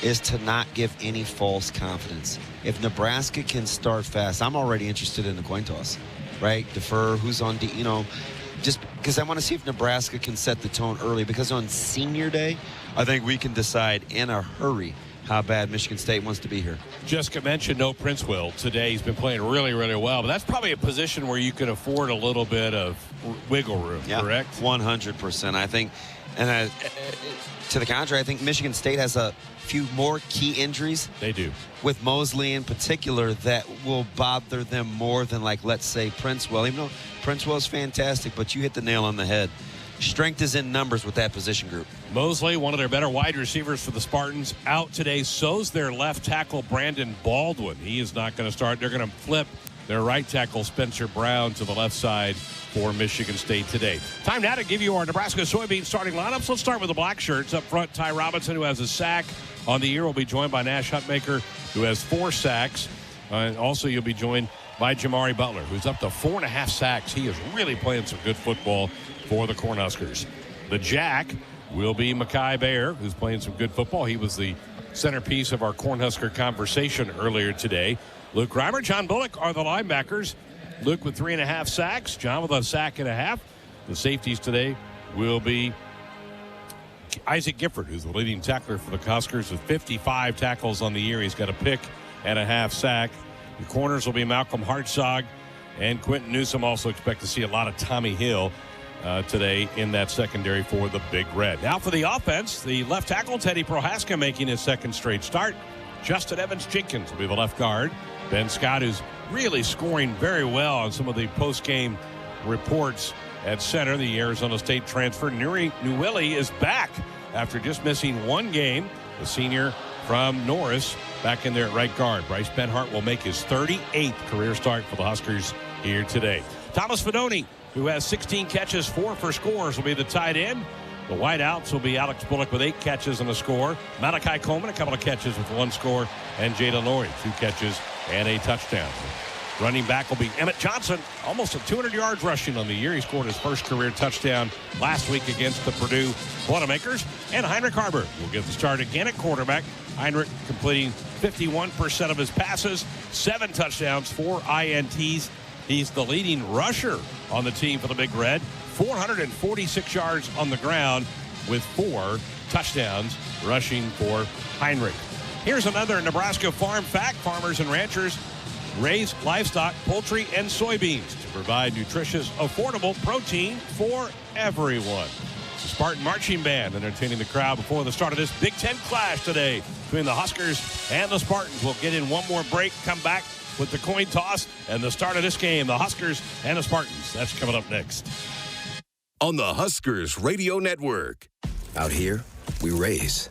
is to not give any false confidence. If Nebraska can start fast, I'm already interested in the coin toss, right? Defer, who's on, just because I want to see if Nebraska can set the tone early, because on senior day, I think we can decide in a hurry how bad Michigan State wants to be here. Jessica mentioned no Prince Will today. He's been playing really, really well, but that's probably a position where you can afford a little bit of wiggle room, correct? 100%. I think, and to the contrary, I think Michigan State has a few more key injuries. They do. With Mosley in particular, that will bother them more than, like, let's say, Prince Will. Even though Prince Will is fantastic, but you hit the nail on the head. Strength is in numbers with that position group. Mosley, one of their better wide receivers for the Spartans, out today. So's their left tackle, Brandon Baldwin. He is not going to start. They're going to flip their right tackle, Spencer Brown, to the left side for Michigan State today. Time now to give you our Nebraska soybean starting lineups. Let's start with the black shirts. Up front, Ty Robinson, who has a sack on the year, will be joined by Nash Hutmaker, who has 4 sacks. Also, you'll be joined by Jamari Butler, who's up to 4.5 sacks. He is really playing some good football for the Cornhuskers. The jack will be Mekhi Bear, who's playing some good football. He was the centerpiece of our Cornhusker conversation earlier today. Luke Reimer, John Bullock are the linebackers. Luke with 3.5 sacks, John with a sack and a half. The safeties today will be Isaac Gifford, who's the leading tackler for the Huskers with 55 tackles on the year. He's got a pick and a half sack. The corners will be Malcolm Hartzog and Quentin Newsom. Also expect to see a lot of Tommy Hill today in that secondary for the Big Red. Now for the offense, the left tackle, Teddy Prohaska, making his second straight start. Justin Evans-Jenkins will be the left guard. Ben Scott, who's really scoring very well on some of the post-game reports at center. The Arizona State transfer, Nuri Newelli, is back after just missing one game. The senior from Norris back in there at right guard. Bryce Benhart will make his 38th career start for the Huskers here today. Thomas Fidone, who has 16 catches, 4 for scores, will be the tight end. The wideouts will be Alex Bullock with 8 catches and a score. Malachi Coleman, a couple of catches with 1 score. And Jalen Laurie, 2 catches and a touchdown. Running back will be Emmett Johnson, almost at 200 yards rushing on the year. He scored his first career touchdown last week against the Purdue Boilermakers. And Heinrich Haarberg will get the start again at quarterback. Heinrich completing 51% of his passes, 7 touchdowns, 4 INTs. He's the leading rusher on the team for the Big Red. 446 yards on the ground with 4 touchdowns rushing for Heinrich. Here's another Nebraska farm fact. Farmers and ranchers raise livestock, poultry, and soybeans to provide nutritious, affordable protein for everyone. The Spartan Marching Band entertaining the crowd before the start of this Big Ten clash today between the Huskers and the Spartans. We'll get in one more break, come back with the coin toss and the start of this game, the Huskers and the Spartans. That's coming up next. On the Huskers Radio Network. Out here, we raise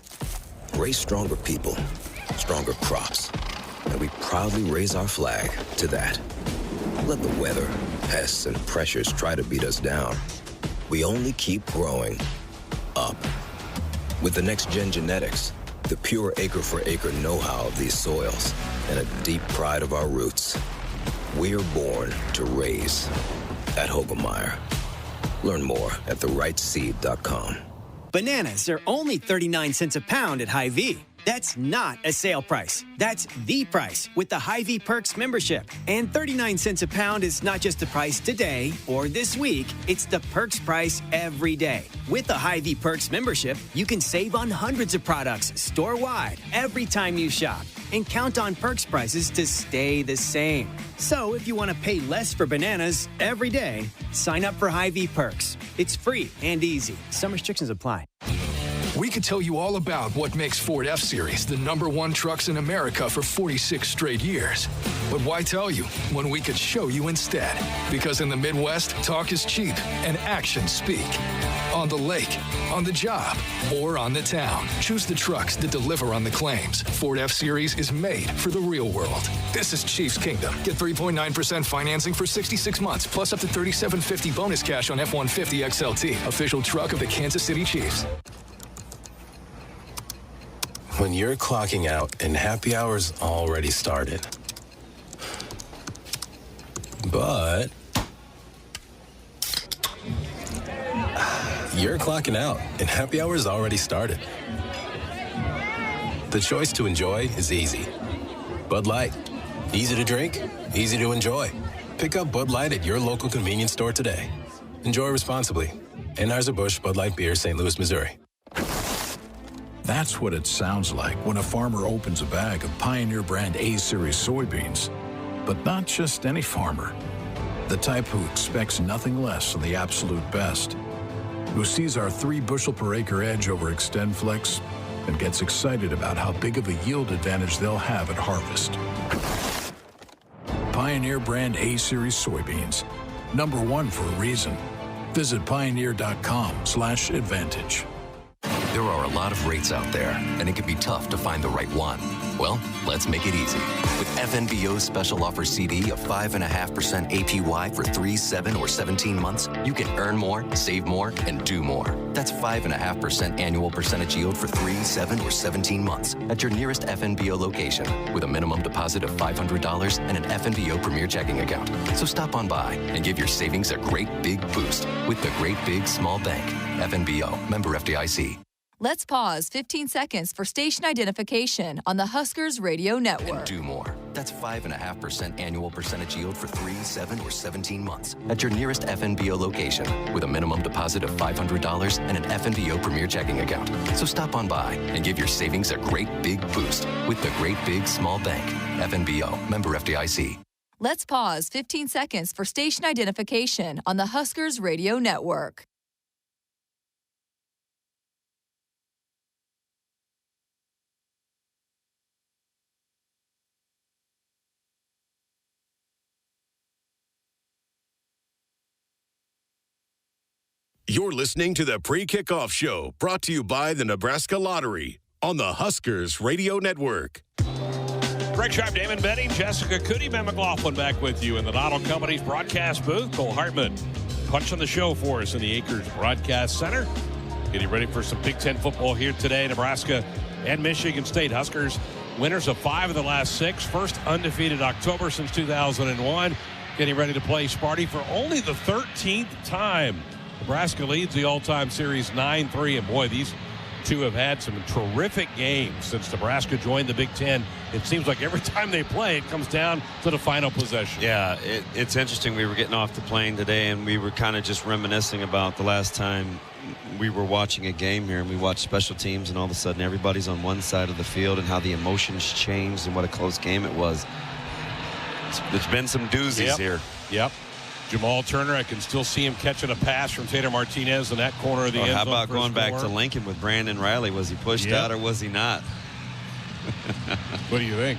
stronger people, stronger crops, and we proudly raise our flag to that. Let the weather, pests, and pressures try to beat us down. We only keep growing up. With the next-gen genetics, the pure acre-for-acre know-how of these soils, and a deep pride of our roots, we're born to raise at Hogemeyer. Learn more at therightseed.com. Bananas are only 39 cents a pound at Hy-Vee. That's not a sale price. That's the price with the Hy-Vee Perks membership. And 39 cents a pound is not just the price today or this week. It's the Perks price every day. With the Hy-Vee Perks membership, you can save on hundreds of products store-wide every time you shop. And count on Perks prices to stay the same. So if you want to pay less for bananas every day, sign up for Hy-Vee Perks. It's free and easy. Some restrictions apply. We could tell you all about what makes Ford F-Series the #1 trucks in America for 46 straight years. But why tell you when we could show you instead? Because in the Midwest, talk is cheap and actions speak. On the lake, on the job, or on the town. Choose the trucks that deliver on the claims. Ford F-Series is made for the real world. This is Chiefs Kingdom. Get 3.9% financing for 66 months, plus up to $3,750 bonus cash on F-150 XLT. Official truck of the Kansas City Chiefs. When you're clocking out and happy hour's already started. But you're clocking out and happy hour's already started. The choice to enjoy is easy. Bud Light. Easy to drink, easy to enjoy. Pick up Bud Light at your local convenience store today. Enjoy responsibly. Anheuser-Busch Bud Light Beer, St. Louis, Missouri. That's what it sounds like when a farmer opens a bag of Pioneer brand A-Series soybeans. But not just any farmer. The type who expects nothing less than the absolute best. Who sees our 3 bushel per acre edge over XtendFlex and gets excited about how big of a yield advantage they'll have at harvest. Pioneer brand A-Series soybeans. #1 for a reason. Visit pioneer.com/advantage. There are a lot of rates out there, and it can be tough to find the right one. Well, let's make it easy. With FNBO's special offer CD of 5.5% APY for 3, 7, or 17 months, you can earn more, save more, and do more. That's 5.5% annual percentage yield for 3, 7, or 17 months at your nearest FNBO location with a minimum deposit of $500 and an FNBO Premier checking account. So stop on by and give your savings a great big boost with the Great Big Small Bank. FNBO, member FDIC. Let's pause 15 seconds for station identification on the Huskers Radio Network. And do more. That's 5.5% annual percentage yield for 3, 7, or 17 months at your nearest FNBO location with a minimum deposit of $500 and an FNBO Premier checking account. So stop on by and give your savings a great big boost with the Great Big Small Bank. FNBO, member FDIC. Let's pause 15 seconds for station identification on the Huskers Radio Network. You're listening to the Pre-Kickoff Show, brought to you by the Nebraska Lottery on the Huskers Radio Network. Greg Sharp, Damon Benning, Jessica Cootie, Ben McLaughlin back with you in the Nottle Company's broadcast booth. Cole Hartman punching the show for us in the Acres Broadcast Center. Getting ready for some Big Ten football here today. Nebraska and Michigan State. Huskers winners of 5 of the last 6. First undefeated October since 2001. Getting ready to play Sparty for only the 13th time. Nebraska leads the all-time series 9-3, and boy, these two have had some terrific games since Nebraska joined the Big Ten. It seems like every time they play, it comes down to the final possession. Yeah, it's interesting. We were getting off the plane today, and we were kind of just reminiscing about the last time we were watching a game here, and we watched special teams, and all of a sudden everybody's on one side of the field, and how the emotions changed and what a close game it was. There's been some doozies here. Yep. Jamal Turner, I can still see him catching a pass from Taylor Martinez in that corner of the end zone. How about going back to Lincoln with Brandon Riley? Was he pushed out or was he not? What do you think?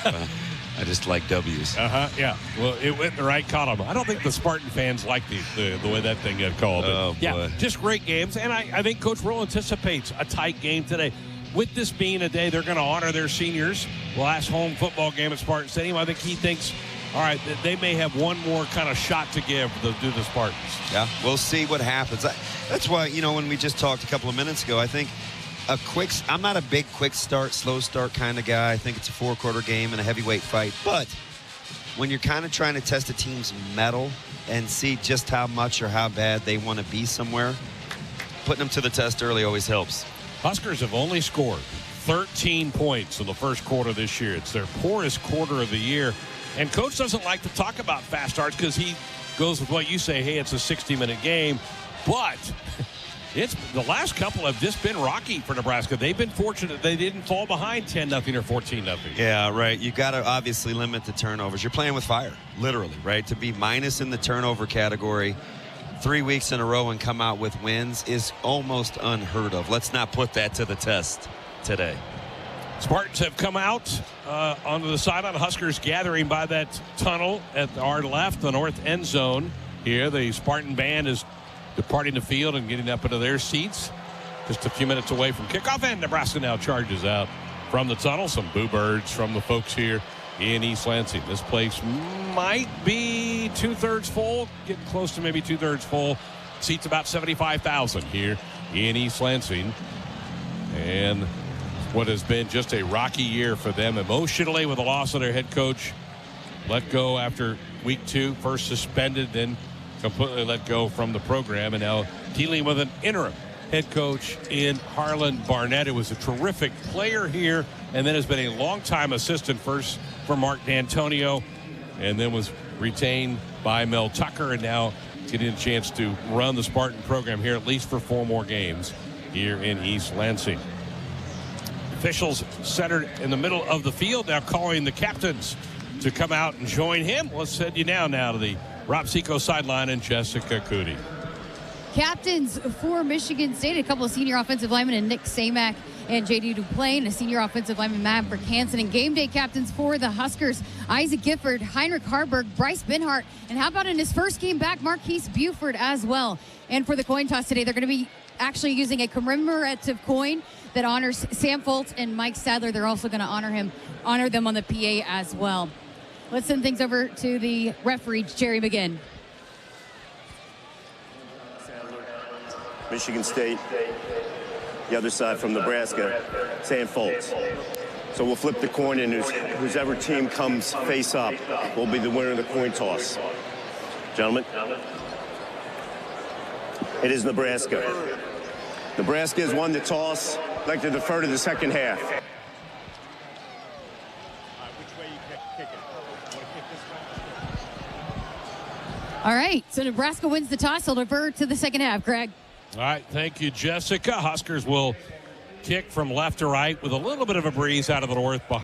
I just like W's. Yeah. Well, it went in the right column. I don't think the Spartan fans like the way that thing got called. Oh, yeah, boy. Just great games. And I think Coach Roll anticipates a tight game today. With this being a day they're going to honor their seniors, last home football game at Spartan Stadium, I think he thinks, all right, they may have one more kind of shot to give to the Spartans. Yeah, we'll see what happens. That's why, when we just talked a couple of minutes ago, I think I'm not a big quick start, slow start kind of guy. I think it's a 4-quarter game and a heavyweight fight. But when you're kind of trying to test a team's mettle and see just how much or how bad they want to be somewhere, putting them to the test early always helps. Huskers have only scored 13 points in the first quarter this year. It's their poorest quarter of the year. And Coach doesn't like to talk about fast starts because he goes with what you say, hey, it's a 60-minute game. But it's the last couple have just been rocky for Nebraska. They've been fortunate they didn't fall behind 10-0 or 14-0. Yeah, right. You got to obviously limit the turnovers. You're playing with fire, literally, right? To be minus in the turnover category 3 weeks in a row and come out with wins is almost unheard of. Let's not put that to the test today. Spartans have come out onto the sideline. Huskers gathering by that tunnel at our left, the north end zone. Here, the Spartan band is departing the field and getting up into their seats. Just a few minutes away from kickoff, and Nebraska now charges out from the tunnel. Some boo birds from the folks here in East Lansing. This place might be 2/3 full, getting close to maybe 2/3 full. Seats about 75,000 here in East Lansing. And what has been just a rocky year for them emotionally with the loss of their head coach. Let go after week 2, first suspended, then completely let go from the program, and now dealing with an interim head coach in Harlan Barnett, who was a terrific player here and then has been a longtime assistant first for Mark D'Antonio and then was retained by Mel Tucker, and now getting a chance to run the Spartan program here at least for 4 more games here in East Lansing. Officials centered in the middle of the field, now calling the captains to come out and join him. Let's send you now to the Rob Seco sideline and Jessica Cootie. Captains for Michigan State, a couple of senior offensive linemen, and Nick Samak and J.D. Duplain, a senior offensive lineman, Maverick Hansen. And game day captains for the Huskers, Isaac Gifford, Heinrich Harburg, Bryce Benhart, and how about in his first game back, Marquise Buford as well. And for the coin toss today, they're going to be actually using a commemorative coin that honors Sam Foltz and Mike Sadler. They're also going to honor them on the PA as well. Let's send things over to the referee, Jerry McGinn. Michigan State, the other side from Nebraska, Sam Foltz. So we'll flip the coin, and whoever team comes face up will be the winner of the coin toss. Gentlemen, it is Nebraska. Nebraska has won the toss. I'd like to defer to the second half. All right, so Nebraska wins the toss. They'll defer to the second half, Greg. All right, thank you, Jessica. Huskers will kick from left to right with a little bit of a breeze out of the north behind.